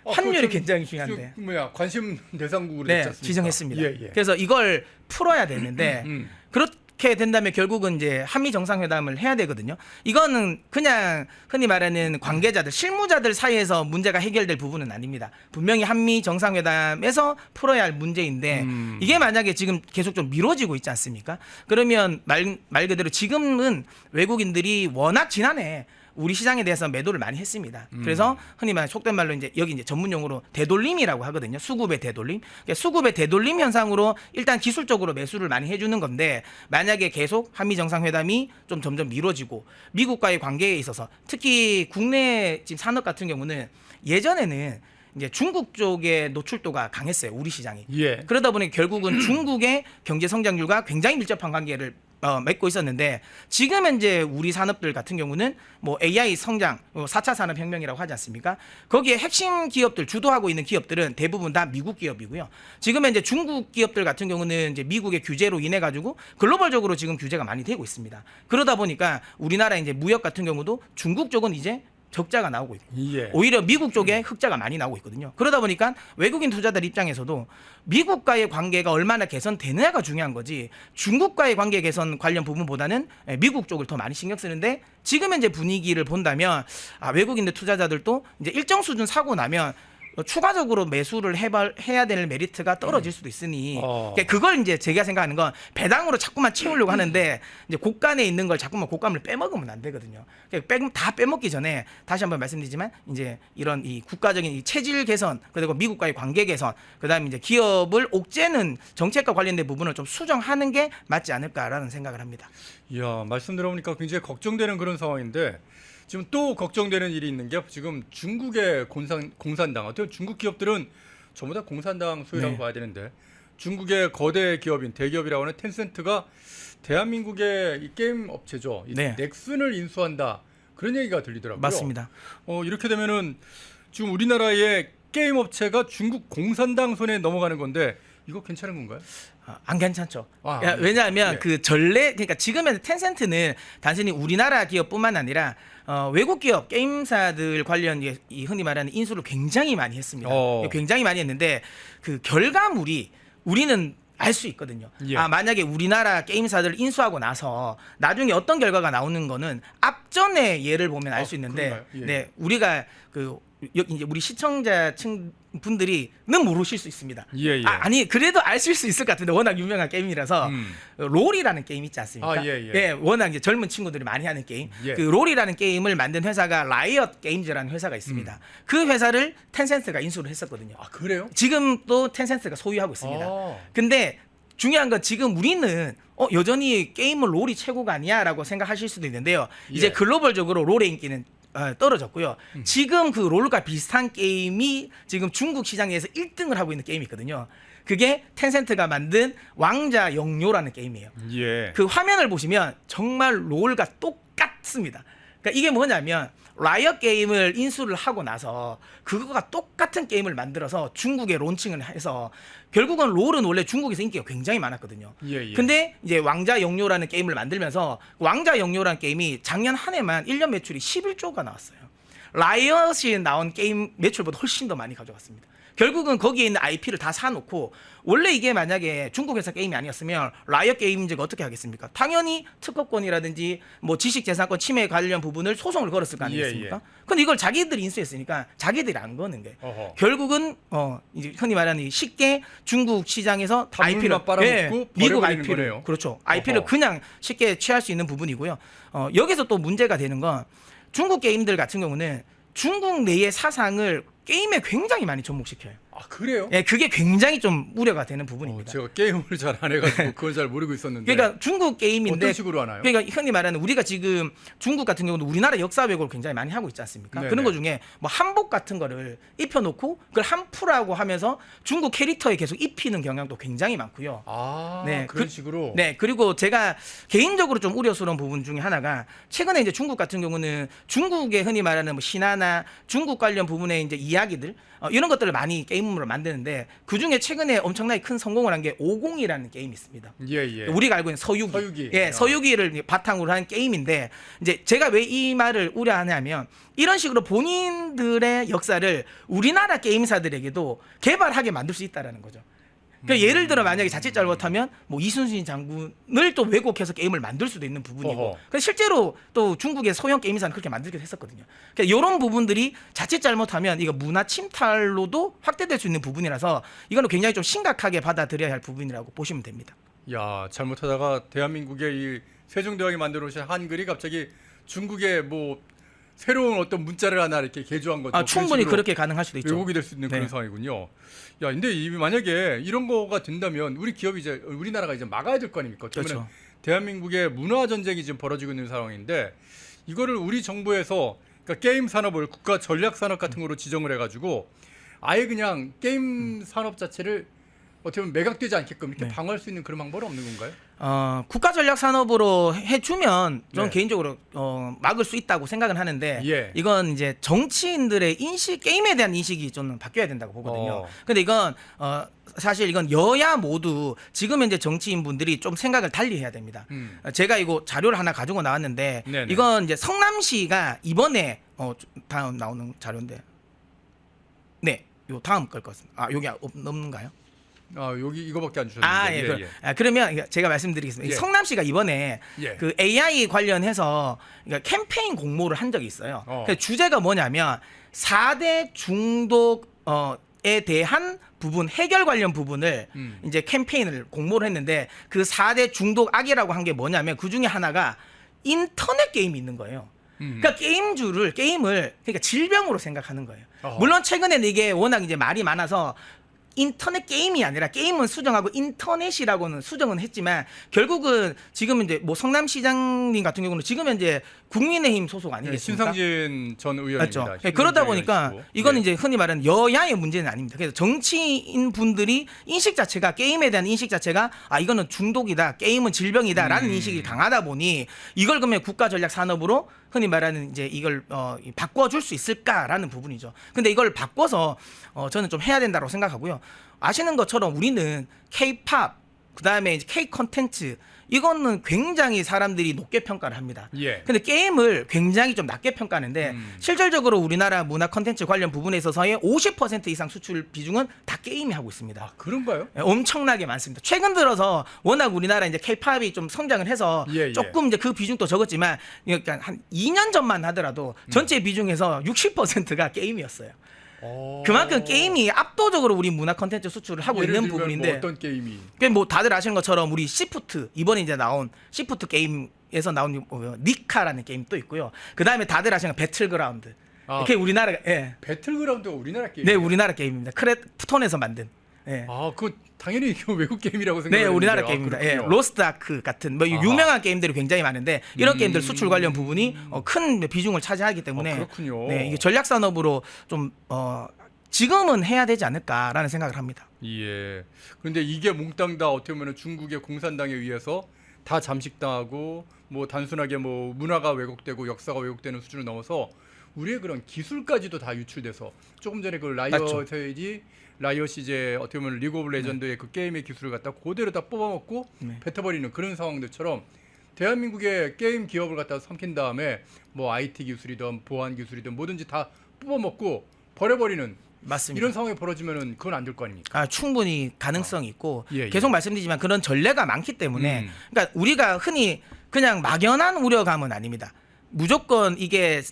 환율이 굉장히 중요한데. 관심 대상국으로 네, 됐지 않습니까? 지정했습니다. 예, 예. 그래서 이걸 풀어야 되는데 그렇게 된다면 결국은 이제 한미 정상회담을 해야 되거든요. 이거는 그냥 흔히 말하는 관계자들, 실무자들 사이에서 문제가 해결될 부분은 아닙니다. 분명히 한미 정상회담에서 풀어야 할 문제인데 이게 만약에 지금 계속 좀 미뤄지고 있지 않습니까? 그러면 말 그대로 지금은 외국인들이 워낙 지난해 우리 시장에 대해서 매도를 많이 했습니다. 그래서 흔히 말하는 속된 말로 이제 여기 이제 전문 용어로 되돌림이라고 하거든요. 수급의 되돌림. 그러니까 수급의 되돌림 현상으로 일단 기술적으로 매수를 많이 해주는 건데 만약에 계속 한미 정상회담이 좀 점점 미뤄지고 미국과의 관계에 있어서 특히 국내 지금 산업 같은 경우는 예전에는 이제 중국 쪽의 노출도가 강했어요. 우리 시장이. 예. 그러다 보니 결국은 중국의 경제 성장률과 굉장히 밀접한 관계를 맺고 있었는데 지금 이제 우리 산업들 같은 경우는 뭐 AI 성장, 4차 산업혁명이라고 하지 않습니까? 거기에 핵심 기업들 주도하고 있는 기업들은 대부분 다 미국 기업이고요. 지금 이제 중국 기업들 같은 경우는 이제 미국의 규제로 인해 가지고 글로벌적으로 지금 규제가 많이 되고 있습니다. 그러다 보니까 우리나라 이제 무역 같은 경우도 중국 쪽은 이제 적자가 나오고 있고 예. 오히려 미국 쪽에 흑자가 많이 나오고 있거든요. 그러다 보니까 외국인 투자들 입장에서도 미국과의 관계가 얼마나 개선되느냐가 중요한 거지 중국과의 관계 개선 관련 부분보다는 미국 쪽을 더 많이 신경 쓰는데 지금 현재 분위기를 본다면 외국인들 투자자들도 이제 일정 수준 사고 나면 추가적으로 매수를 해야 될 메리트가 떨어질 수도 있으니 그러니까 그걸 이제 제가 생각하는 건 배당으로 자꾸만 채우려고 하는데 이제 곡간에 있는 걸 자꾸만 곡감을 빼먹으면 안 되거든요. 그러니까 다 빼먹기 전에 다시 한번 말씀드리지만 이제 이런 이 국가적인 이 체질 개선 그리고 미국과의 관계 개선 그다음에 이제 기업을 옥죄는 정책과 관련된 부분을 좀 수정하는 게 맞지 않을까라는 생각을 합니다. 이야, 말씀 들어보니까 굉장히 걱정되는 그런 상황인데 지금 또 걱정되는 일이 있는 게 지금 중국의 공산당 어떤 중국 기업들은 전부 다 공산당 소유라고 네. 봐야 되는데 중국의 거대 기업인 대기업이라고 하는 텐센트가 대한민국의 이 게임 업체죠. 이 네. 넥슨을 인수한다. 그런 얘기가 들리더라고요. 맞습니다. 이렇게 되면은 지금 우리나라의 게임 업체가 중국 공산당 손에 넘어가는 건데 이거 괜찮은 건가요? 안 괜찮죠. 아, 왜냐하면 예. 그 전례 그러니까 지금의 텐센트는 단순히 우리나라 기업뿐만 아니라 외국 기업 게임사들 관련 이 흔히 말하는 인수를 굉장히 많이 했습니다. 굉장히 많이 했는데 그 결과물이 우리는 알 수 있거든요. 예. 만약에 우리나라 게임사들을 인수하고 나서 나중에 어떤 결과가 나오는 거는 앞전의 예를 보면 알 수 있는데, 그런가요? 예. 네, 우리가 이제 우리 시청자층 분들이는 모르실 수 있습니다. 예, 예. 아니 그래도 아실 수 있을 것 같은데 워낙 유명한 게임이라서 롤이라는 게임 있지 않습니까? 예. 워낙 이제 젊은 친구들이 많이 하는 게임. 예. 그 롤이라는 게임을 만든 회사가 라이엇 게임즈라는 회사가 있습니다. 그 회사를 텐센트가 인수를 했었거든요. 아, 그래요? 지금 또 텐센트가 소유하고 있습니다. 근데 중요한 건 지금 우리는 여전히 게임은 롤이 최고가 아니야라고 생각하실 수도 있는데요. 이제 예. 글로벌적으로 롤의 인기는 떨어졌고요. 지금 그 롤과 비슷한 게임이 지금 중국 시장에서 1등을 하고 있는 게임이 있거든요. 그게 텐센트가 만든 왕자 영요라는 게임이에요. 예. 그 화면을 보시면 정말 롤과 똑같습니다. 그러니까 이게 뭐냐면 라이엇 게임을 인수를 하고 나서 그거가 똑같은 게임을 만들어서 중국에 론칭을 해서 결국은 롤은 원래 중국에서 인기가 굉장히 많았거든요. 예, 예. 근데 이제 왕자 영요라는 게임을 만들면서 왕자 영요라는 게임이 작년 한 해만 1년 매출이 11조가 나왔어요. 라이엇이 나온 게임 매출보다 훨씬 더 많이 가져갔습니다. 결국은 거기에 있는 IP를 다 사놓고 원래 이게 만약에 중국 회사 게임이 아니었으면 라이엇 게임즈가 어떻게 하겠습니까? 당연히 특허권이라든지 뭐 지식재산권 침해 관련 부분을 소송을 걸었을 거 아니겠습니까? 근데 이걸 자기들이 인수했으니까 자기들이 안 거는 거예요. 어허. 결국은 이제 흔히 말하는 쉽게 중국 시장에서 단물만 빨아먹고 미국 버려버리는 IP를 거네요. 그렇죠. IP를 어허. 그냥 쉽게 취할 수 있는 부분이고요. 여기서 또 문제가 되는 건 중국 게임들 같은 경우는 중국 내의 사상을 게임에 굉장히 많이 접목시켜요. 아 그래요? 예, 그게 굉장히 좀 우려가 되는 부분입니다. 제가 게임을 잘 안 해가지고 그건 잘 모르고 있었는데. 그러니까 중국 게임인데 어떤 식으로 하나요? 그러니까 흔히 말하는 우리가 지금 중국 같은 경우는 우리나라 역사 왜곡을 굉장히 많이 하고 있지 않습니까? 네네. 그런 것 중에 뭐 한복 같은 거를 입혀놓고 그걸 한푸라고 하면서 중국 캐릭터에 계속 입히는 경향도 굉장히 많고요. 아 네, 그런 식으로. 네, 그리고 제가 개인적으로 좀 우려스러운 부분 중에 하나가 최근에 이제 중국 같은 경우는 중국의 흔히 말하는 뭐 신화나 중국 관련 부분의 이제 이야기들 이런 것들을 많이 게임으로 만드는데 그 중에 최근에 엄청나게 큰 성공을 한 게 50이라는 게임이 있습니다. 예. 우리가 알고 있는 서유기. 서유기. 예, 서유기를 바탕으로 한 게임인데 이제 제가 왜 이 말을 우려하냐면 이런 식으로 본인들의 역사를 우리나라 게임사들에게도 개발하게 만들 수 있다라는 거죠. 그러니까 예를 들어 만약에 자칫 잘못하면 뭐 이순신 장군을 또 왜곡해서 게임을 만들 수도 있는 부분이고. 어허. 그래서 실제로 또 중국의 소형 게임사는 그렇게 만들기도 했었거든요. 그러니까 이런 부분들이 자칫 잘못하면 이거 문화 침탈로도 확대될 수 있는 부분이라서 이거는 굉장히 좀 심각하게 받아들여야 할 부분이라고 보시면 됩니다. 야 잘못하다가 대한민국의 이 세종대왕이 만들어 오신 한글이 갑자기 중국의 뭐 새로운 어떤 문자를 하나 이렇게 개조한 거죠. 충분히 그렇게 가능할 수도 있죠. 왜곡이 될 수 있는 그런 네. 상황이군요. 야, 근데 만약에 이런 거가 된다면 우리 기업이 이제 우리나라가 이제 막아야 될 거 아닙니까? 어쩌면 그렇죠. 대한민국의 문화 전쟁이 지금 벌어지고 있는 상황인데 이거를 우리 정부에서 그러니까 게임 산업을 국가 전략 산업 같은 거로 지정을 해가지고 아예 그냥 게임 산업 자체를 어떻게 보면 매각되지 않게끔 이렇게 네. 방어할 수 있는 그런 방법은 없는 건가요? 국가 전략 산업으로 해주면 저는 네. 개인적으로 막을 수 있다고 생각은 하는데 예. 이건 이제 정치인들의 인식 게임에 대한 인식이 저는 바뀌어야 된다고 보거든요. 어. 근데 이건 사실 이건 여야 모두 지금 현재 정치인 분들이 좀 생각을 달리 해야 됩니다. 제가 이거 자료를 하나 가지고 나왔는데 네네. 이건 이제 성남시가 이번에 다음 나오는 자료인데 네, 요 다음 걸 같습니다. 여기 없는가요? 여기 이거밖에 안 주셨는데. 예. 그러면 제가 말씀드리겠습니다. 예. 성남시가 이번에 예. 그 AI 관련해서 그러니까 캠페인 공모를 한 적이 있어요. 그 주제가 뭐냐면 4대 중독에 대한 부분 해결 관련 부분을 이제 캠페인을 공모를 했는데 그 4대 중독 악이라고 한 게 뭐냐면 그 중에 하나가 인터넷 게임이 있는 거예요. 그러니까 게임을 그러니까 질병으로 생각하는 거예요. 어허. 물론 최근에는 이게 워낙 이제 말이 많아서 인터넷 게임이 아니라 게임은 수정하고 인터넷이라고는 수정은 했지만 결국은 지금 이제 뭐 성남시장님 같은 경우는 지금 현재 국민의힘 소속 예, 아니겠습니까? 신상진 전 의원입니다. 맞죠. 그러다 보니까 이건 예. 이제 흔히 말하는 여야의 문제는 아닙니다. 그래서 정치인 분들이 인식 자체가 게임에 대한 인식 자체가 이거는 중독이다, 게임은 질병이다라는 인식이 강하다 보니 이걸 그러면 국가 전략 산업으로 흔히 말하는 이제 이걸 바꿔줄 수 있을까라는 부분이죠. 근데 이걸 바꿔서 저는 좀 해야 된다고 생각하고요. 아시는 것처럼 우리는 K-팝 그다음에 이제 K 콘텐츠 이거는 굉장히 사람들이 높게 평가를 합니다. 예. 근데 게임을 굉장히 좀 낮게 평가하는데 실질적으로 우리나라 문화 콘텐츠 관련 부분에 있어서의 50% 이상 수출 비중은 다 게임이 하고 있습니다. 그런가요? 엄청나게 많습니다. 최근 들어서 워낙 우리나라 이제 K-팝이 좀 성장을 해서 예. 조금 이제 그 비중도 적었지만 그러니까 한 2년 전만 하더라도 전체 비중에서 60%가 게임이었어요. 그만큼 게임이 압도적으로 우리 문화 콘텐츠 수출을 하고 예를 있는 들면 부분인데 뭐 어떤 게임이 뭐 다들 아시는 것처럼 우리 시프트 이번에 이제 나온 시프트 게임에서 나온 니카라는 게임도 있고요. 그 다음에 다들 아시는 배틀그라운드. 이렇게 우리나라가 배틀그라운드가 우리나라 게임. 네 우리나라 게임입니다. 크래프톤에서 만든. 예. 그거 당연히 이거 외국 게임이라고 생각했는데. 네, 우리나라 게임입니다. 예, 로스트 아크 같은 뭐 유명한 게임들이 굉장히 많은데 이런 게임들 수출 관련 부분이 큰 비중을 차지하기 때문에 그렇군요. 네, 이게 전략 산업으로 좀 지금은 해야 되지 않을까라는 생각을 합니다. 예. 그런데 이게 몽땅 다 어떻게 보면 중국의 공산당에 의해서 다 잠식당하고 뭐 단순하게 뭐 문화가 왜곡되고 역사가 왜곡되는 수준을 넘어서 우리의 그런 기술까지도 다 유출돼서 조금 전에 그 라이엇이 이제 어떻게 보면 리그 오브 레전드의 그 게임의 기술을 갖다 그대로 다 뽑아먹고 네. 뱉어버리는 그런 상황들처럼 대한민국의 게임 기업을 갖다 삼킨 다음에 뭐 IT 기술이든 보안 기술이든 뭐든지 다 뽑아먹고 버려버리는 맞습니다. 이런 상황이 벌어지면은 그건 안 될 거 아닙니까? 아, 충분히 가능성이 있고 예, 예. 계속 말씀드리지만 그런 전례가 많기 때문에 음. 그러니까 우리가 흔히 그냥 막연한 우려감은 아닙니다. 무조건 이게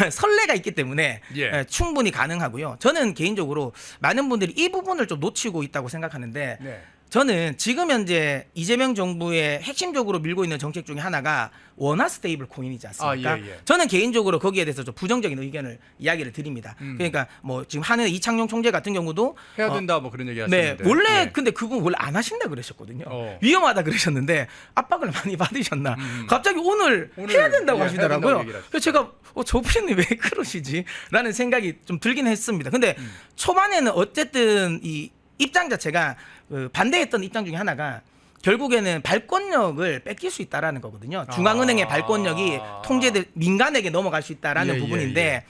선례가 있기 때문에 예. 충분히 가능하고요. 저는 개인적으로 많은 분들이 이 부분을 좀 놓치고 있다고 생각하는데 네. 저는 지금 현재 이재명 정부의 핵심적으로 밀고 있는 정책 중에 하나가 원화 스테이블 코인이지 않습니까? 아, 예, 예. 저는 개인적으로 거기에 대해서 좀 부정적인 의견을 이야기를 드립니다. 그러니까 뭐 지금 하는 이창용 총재 같은 경우도 해야 된다 뭐 그런 얘기 네, 하시는데. 원래 예. 근데 그분 원래 안 하신다 그러셨거든요. 어. 위험하다 그러셨는데 압박을 많이 받으셨나. 갑자기 오늘 오늘, 해야 된다고 예, 해야 하시더라고요. 된다고 얘기를 하시죠. 그래서 제가 저분이 왜 그러시지? 라는 생각이 좀 들긴 했습니다. 근데 초반에는 어쨌든 이 입장 자체가 그 반대했던 입장 중에 하나가 결국에는 발권력을 뺏길 수 있다라는 거거든요. 중앙은행의 발권력이 통제돼 민간에게 넘어갈 수 있다라는 예, 부분인데 예.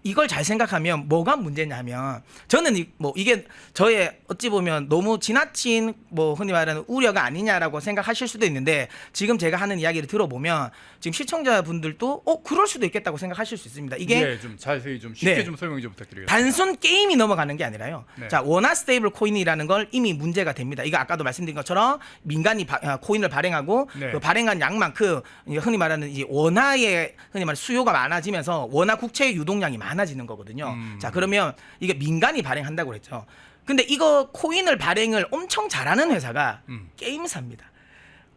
이걸 잘 생각하면 뭐가 문제냐면 저는 뭐 이게 저의 어찌 보면 너무 지나친 뭐 흔히 말하는 우려가 아니냐라고 생각하실 수도 있는데 지금 제가 하는 이야기를 들어보면 지금 시청자분들도 그럴 수도 있겠다고 생각하실 수 있습니다. 이게 예, 좀 자세히 좀 쉽게 네. 좀 설명 좀 부탁드리겠습니다. 단순 게임이 넘어가는 게 아니라요. 네. 자, 원화 스테이블 코인이라는 걸 이미 문제가 됩니다. 이거 아까도 말씀드린 것처럼 민간이 코인을 발행하고 네. 그 발행한 양만큼 이제 흔히 말하는 이 원화의 흔히 말하는 수요가 많아지면서 원화 국채의 유동량이 많아지는 거거든요. 자, 그러면 이게 민간이 발행한다고 그랬죠. 근데 이거 코인을 발행을 엄청 잘하는 회사가 게임사입니다.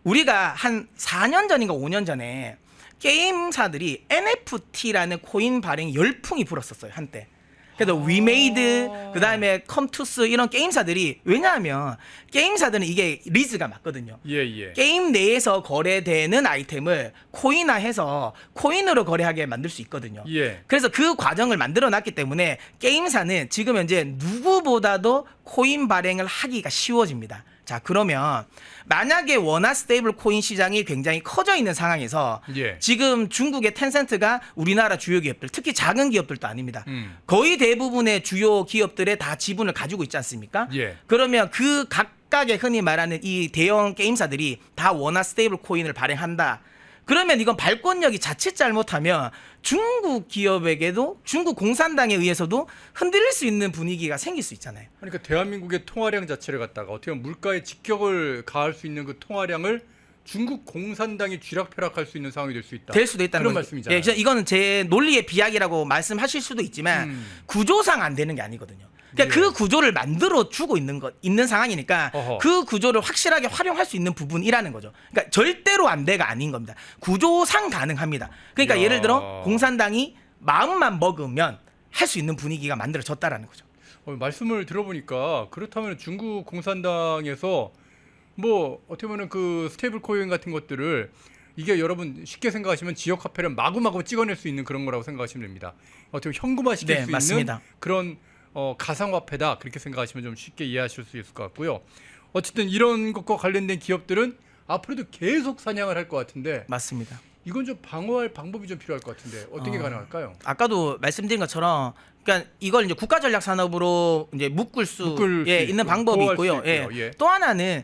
우리가 한 4년 전인가 5년 전에 게임사들이 NFT라는 코인 발행 열풍이 불었었어요, 한때. 그래서 위메이드, 그다음에 컴투스 이런 게임사들이 왜냐하면 게임사들은 이게 리즈가 맞거든요. 예, 예. 게임 내에서 거래되는 아이템을 코인화해서 코인으로 거래하게 만들 수 있거든요. 예. 그래서 그 과정을 만들어 놨기 때문에 게임사는 지금 현재 누구보다도 코인 발행을 하기가 쉬워집니다. 자, 그러면 만약에 원화 스테이블 코인 시장이 굉장히 커져 있는 상황에서 예. 지금 중국의 텐센트가 우리나라 주요 기업들, 특히 작은 기업들도 아닙니다. 거의 대부분의 주요 기업들의 다 지분을 가지고 있지 않습니까? 예. 그러면 그 각각의 흔히 말하는 이 대형 게임사들이 다 원화 스테이블 코인을 발행한다. 그러면 이건 발권력이 자칫 잘못하면 중국 기업에게도 중국 공산당에 의해서도 흔들릴 수 있는 분위기가 생길 수 있잖아요. 그러니까 대한민국의 통화량 자체를 갖다가 어떻게 보면 물가에 직격을 가할 수 있는 그 통화량을 중국 공산당이 쥐락펴락할 수 있는 상황이 될 수 있다. 될 수도 있다는 그런 거죠. 말씀이잖아요. 예, 그래서 이거는 제 논리의 비약이라고 말씀하실 수도 있지만 구조상 안 되는 게 아니거든요. 그러니까 예. 그 구조를 만들어 주고 있는 상황이니까 어허. 그 구조를 확실하게 활용할 수 있는 부분이라는 거죠. 그러니까 절대로 안 돼가 아닌 겁니다. 구조상 가능합니다. 그러니까 야. 예를 들어 공산당이 마음만 먹으면 할 수 있는 분위기가 만들어졌다라는 거죠. 말씀을 들어보니까 그렇다면 중국 공산당에서 뭐 어떻게 보면 그 스테이블 코인 같은 것들을 이게 여러분 쉽게 생각하시면 지역 화폐를 마구마구 찍어낼 수 있는 그런 거라고 생각하시면 됩니다. 어떻게 보면 현금화 시킬 네, 수 맞습니다. 있는 그런 가상화폐다 그렇게 생각하시면 좀 쉽게 이해하실 수 있을 것 같고요. 어쨌든 이런 것과 관련된 기업들은 앞으로도 계속 사냥을 할 것 같은데 맞습니다. 이건 좀 방어할 방법이 좀 필요할 것 같은데 어떻게 가능할까요? 아까도 말씀드린 것처럼 그러니까 이걸 이제 국가 전략 산업으로 이제 묶을 수 묶을 수 있는 있고, 방법이 보호할 수 있고요. 있고요. 예. 예. 또 하나는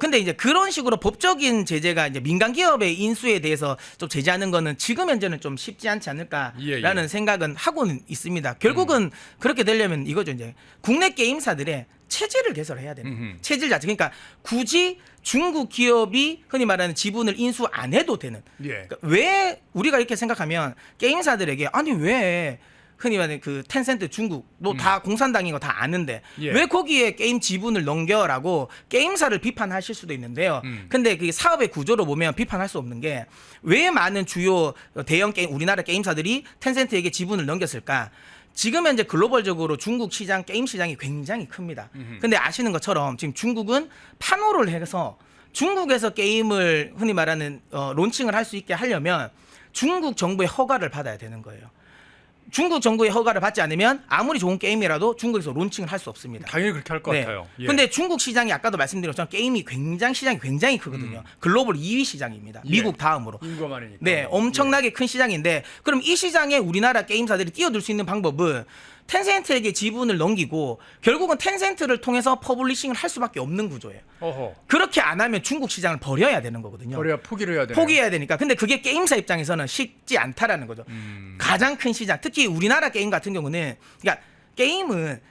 근데 이제 그런 식으로 법적인 제재가 이제 민간 기업의 인수에 대해서 좀 제재하는 거는 지금 현재는 좀 쉽지 않지 않을까라는 예. 생각은 하고는 있습니다. 결국은 그렇게 되려면 이거죠. 이제 국내 게임사들의 체질을 개설해야 됩니다. 체질 자체. 그러니까 굳이 중국 기업이 흔히 말하는 지분을 인수 안 해도 되는. 예. 그러니까 왜 우리가 이렇게 생각하면 게임사들에게 아니 왜 흔히 말하는 그 텐센트 중국 뭐 다 공산당인 거 다 아는데 예. 왜 거기에 게임 지분을 넘겨라고 게임사를 비판하실 수도 있는데요. 근데 그 사업의 구조로 보면 비판할 수 없는 게 왜 많은 주요 대형 게임 우리나라 게임사들이 텐센트에게 지분을 넘겼을까? 지금 현재 글로벌적으로 중국 시장 게임 시장이 굉장히 큽니다. 근데 아시는 것처럼 지금 중국은 판호를 해서 중국에서 게임을 흔히 말하는 론칭을 할 수 있게 하려면 중국 정부의 허가를 받아야 되는 거예요. 중국 정부의 허가를 받지 않으면 아무리 좋은 게임이라도 중국에서 론칭을 할 수 없습니다. 당연히 그렇게 할 것 네. 같아요. 예. 근데 중국 시장이 아까도 말씀드린 것처럼 게임이 시장이 굉장히 크거든요. 글로벌 2위 시장입니다. 예. 미국 다음으로. 인구가 많으니까. 네, 엄청나게 큰 시장인데 그럼 이 시장에 우리나라 게임사들이 뛰어들 수 있는 방법은 텐센트에게 지분을 넘기고 결국은 텐센트를 통해서 퍼블리싱을 할 수밖에 없는 구조예요. 어허. 그렇게 안 하면 중국 시장을 버려야 되는 거거든요. 버려야 포기를 해야 되네. 포기해야 되니까. 근데 그게 게임사 입장에서는 쉽지 않다라는 거죠. 가장 큰 시장, 특히 우리나라 게임 같은 경우는, 그러니까 게임은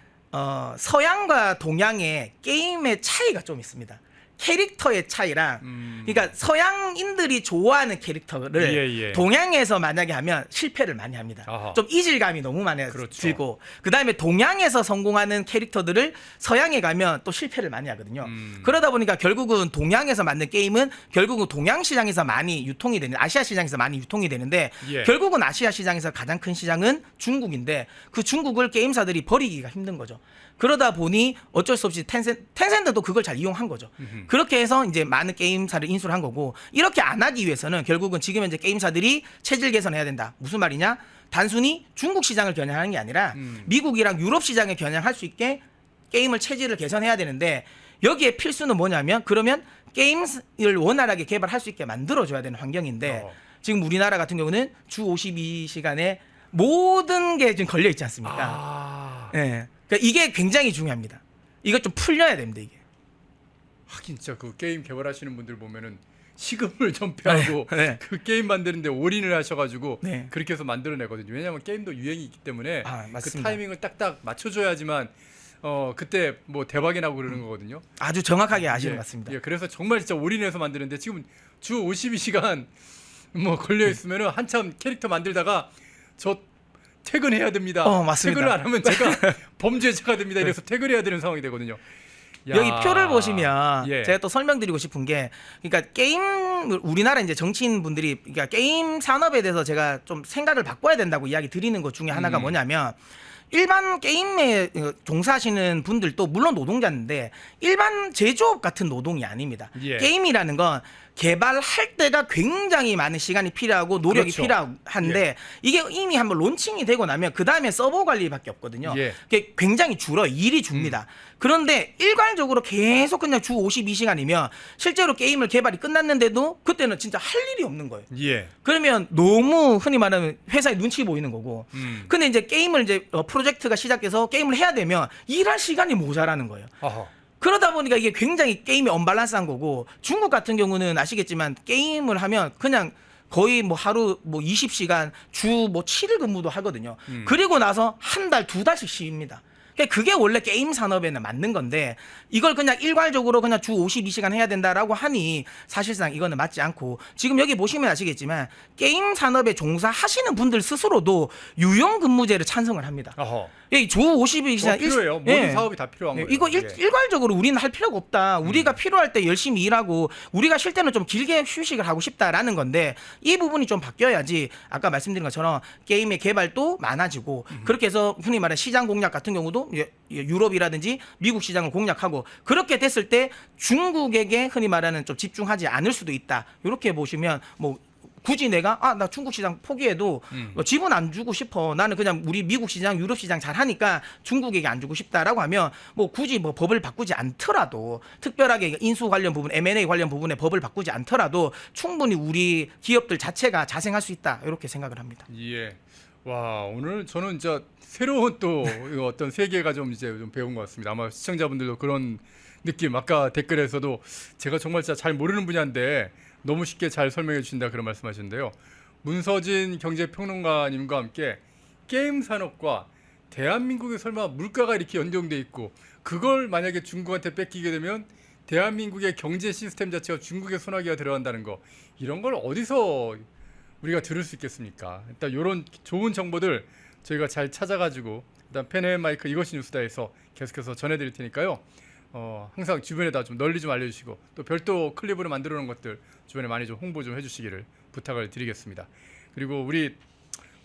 서양과 동양의 게임의 차이가 좀 있습니다. 캐릭터의 차이랑, 그러니까 서양인들이 좋아하는 캐릭터를 예, 예. 동양에서 만약에 하면 실패를 많이 합니다. 아하. 좀 이질감이 너무 많이 그렇죠. 들고, 그 다음에 동양에서 성공하는 캐릭터들을 서양에 가면 또 실패를 많이 하거든요. 그러다 보니까 결국은 동양에서 만든 게임은 결국은 동양 시장에서 많이 유통이 되는, 아시아 시장에서 많이 유통이 되는데, 예. 결국은 아시아 시장에서 가장 큰 시장은 중국인데 그 중국을 게임사들이 버리기가 힘든 거죠. 그러다 보니 어쩔 수 없이 텐센트도 그걸 잘 이용한 거죠. 그렇게 해서 이제 많은 게임사를 인수를 한 거고, 이렇게 안 하기 위해서는 결국은 지금 현재 게임사들이 체질 개선해야 된다. 무슨 말이냐? 단순히 중국 시장을 겨냥하는 게 아니라 미국이랑 유럽 시장에 겨냥할 수 있게 게임을 체질을 개선해야 되는데, 여기에 필수는 뭐냐면, 그러면 게임을 원활하게 개발할 수 있게 만들어줘야 되는 환경인데, 지금 우리나라 같은 경우는 주 52시간에 모든 게 지금 걸려 있지 않습니까? 아. 예. 그러니까 이게 굉장히 중요합니다. 이것 좀 풀려야 됩니다, 이게. 하긴 진짜 그 게임 개발하시는 분들 보면은 시급을 전폐하고 네. 그 게임 만드는데 올인을 하셔가지고 네. 그렇게 해서 만들어내거든요. 왜냐하면 게임도 유행이 있기 때문에 그 맞습니다. 타이밍을 딱딱 맞춰줘야지만 그때 뭐 대박이 나고 그러는 거거든요. 아주 정확하게 아시는 예, 것 같습니다. 예, 그래서 정말 진짜 올인해서 만드는데 지금 주 52시간 뭐 걸려 있으면은 한참 캐릭터 만들다가 저 퇴근해야 됩니다. 맞습니다. 퇴근을 안 하면 제가 범죄자가 됩니다. 이래서 퇴근해야 되는 상황이 되거든요. 여기 야. 표를 보시면 예. 제가 또 설명드리고 싶은 게, 그러니까 게임, 우리나라 이제 정치인 분들이, 그러니까 게임 산업에 대해서 제가 좀 생각을 바꿔야 된다고 이야기 드리는 것 중에 하나가 뭐냐면, 일반 게임에 종사하시는 분들도 물론 노동자인데 일반 제조업 같은 노동이 아닙니다. 예. 게임이라는 건 개발할 때가 굉장히 많은 시간이 필요하고 노력이 그렇죠. 필요한데, 예. 이게 이미 한번 론칭이 되고 나면 그 다음에 서버 관리밖에 없거든요. 예. 그게 굉장히 줄어요. 일이 줍니다. 그런데 일괄적으로 계속 그냥 주 52시간이면 실제로 게임을 개발이 끝났는데도 그때는 진짜 할 일이 없는 거예요. 예. 그러면 너무 흔히 말하면 회사에 눈치 보이는 거고. 근데 이제 게임을 이제 프로젝트가 시작해서 게임을 해야 되면 일할 시간이 모자라는 거예요. 아하. 그러다 보니까 이게 굉장히 게임이 언밸런스한 거고, 중국 같은 경우는 아시겠지만 게임을 하면 그냥 거의 뭐 하루 뭐 20시간 주 뭐 7일 근무도 하거든요. 그리고 나서 한 달, 두 달씩 쉽니다. 그게 원래 게임 산업에는 맞는 건데, 이걸 그냥 일괄적으로 그냥 주 52시간 해야 된다라고 하니 사실상 이거는 맞지 않고, 지금 여기 보시면 아시겠지만 게임 산업에 종사하시는 분들 스스로도 유용 근무제를 찬성을 합니다. 아하. 주 52시간 필요해요. 모든 사업이 다 필요한 거예요. 이거 예. 일괄적으로 우리는 할 필요가 없다. 우리가 필요할 때 열심히 일하고 우리가 쉴 때는 좀 길게 휴식을 하고 싶다라는 건데, 이 부분이 좀 바뀌어야지 아까 말씀드린 것처럼 게임의 개발도 많아지고, 그렇게 해서 흔히 말하는 시장 공략 같은 경우도 유럽이라든지 미국 시장을 공략하고, 그렇게 됐을 때 중국에게 흔히 말하는 좀 집중하지 않을 수도 있다. 이렇게 보시면 뭐 굳이 내가 나 중국 시장 포기해도 지분 안 주고 싶어, 나는 그냥 우리 미국 시장, 유럽 시장 잘 하니까 중국에게 안 주고 싶다라고 하면 뭐 굳이 뭐 법을 바꾸지 않더라도, 특별하게 인수 관련 부분, M&A 관련 부분에 법을 바꾸지 않더라도 충분히 우리 기업들 자체가 자생할 수 있다, 이렇게 생각을 합니다. 예. 와, 오늘 저는 진짜 새로운 또 어떤 세계가 좀 이제 좀 배운 것 같습니다. 아마 시청자분들도 그런 느낌, 아까 댓글에서도 제가 정말 진짜 잘 모르는 분야인데 너무 쉽게 잘 설명해 주신다 그런 말씀하셨는데요. 문서진 경제평론가님과 함께 게임 산업과 대한민국의 설마 물가가 이렇게 연동돼 있고, 그걸 만약에 중국한테 뺏기게 되면 대한민국의 경제 시스템 자체가 중국의 손아귀가 들어간다는 거, 이런 걸 어디서 우리가 들을 수 있겠습니까? 일단 이런 좋은 정보들 저희가 잘 찾아가지고 일단 펜앤 마이크 이것이 뉴스다에서 계속해서 전해드릴 테니까요. 항상 주변에다 좀 널리 좀 알려주시고, 또 별도 클립으로 만들어 놓은 것들 주변에 많이 좀 홍보 좀 해주시기를 부탁을 드리겠습니다. 그리고 우리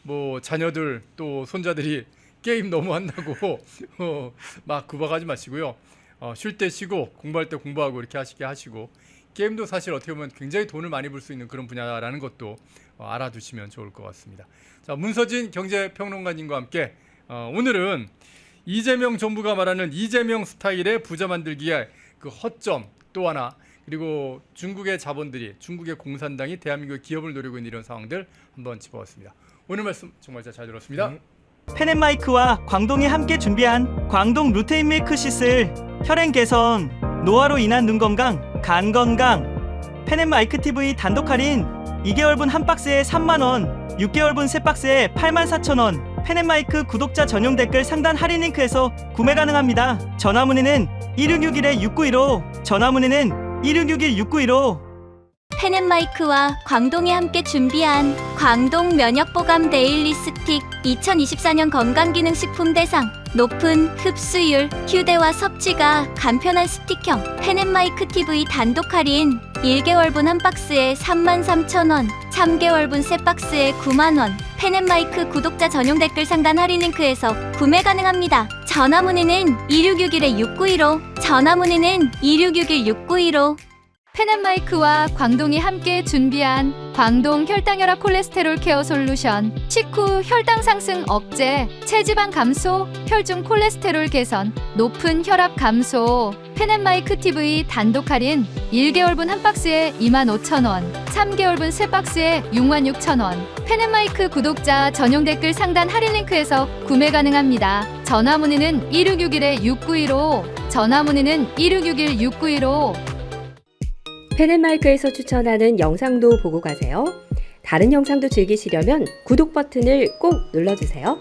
뭐 자녀들 또 손자들이 게임 너무 한다고 막 구박하지 마시고요. 쉴 때 쉬고 공부할 때 공부하고 이렇게 하시게 하시고, 게임도 사실 어떻게 보면 굉장히 돈을 많이 벌 수 있는 그런 분야라는 것도 알아두시면 좋을 것 같습니다. 자, 문서진 경제평론가님과 함께 오늘은 이재명 정부가 말하는 이재명 스타일의 부자 만들기의 그 허점 또 하나, 그리고 중국의 자본들이, 중국의 공산당이 대한민국 기업을 노리고 있는 이런 상황들 한번 짚어봤습니다. 오늘 말씀 정말 잘 들었습니다. 펜앤마이크와 광동이 함께 준비한 광동 루테인 밀크 시슬, 혈행 개선, 노화로 인한 눈 건강, 간 건강. 펜앤마이크 TV 단독 할인 2개월분 한 박스에 3만원, 6개월분 세 박스에 84,000원. 펜앤마이크 구독자 전용 댓글 상단 할인 링크에서 구매 가능합니다. 전화 문의는 1661-6915, 전화 문의는 1661-6915. 펜앤마이크와 광동이 함께 준비한 광동 면역보감 데일리 스틱 2024년 건강기능식품 대상, 높은 흡수율, 휴대와 섭취가 간편한 스틱형 펜앤마이크 TV 단독 할인 1개월분 한 박스에 33,000원, 3개월분 세 박스에 9만원. 펜앤마이크 구독자 전용 댓글 상단 할인 링크에서 구매 가능합니다. 전화 문의는 2661-6915, 전화 문의는 2661-6915. 펜앤마이크와 광동이 함께 준비한 광동 혈당혈압 콜레스테롤 케어 솔루션, 식후 혈당 상승 억제, 체지방 감소, 혈중 콜레스테롤 개선, 높은 혈압 감소. 펜앤마이크 TV 단독 할인 1개월분 한 박스에 25,000원, 3개월분 세 박스에 66,000원. 펜앤마이크 구독자 전용 댓글 상단 할인 링크에서 구매 가능합니다. 전화 문의는 1661-6915, 전화 문의는 1661-6915. 펜앤마이크에서 추천하는 영상도 보고 가세요. 다른 영상도 즐기시려면 구독 버튼을 꼭 눌러주세요.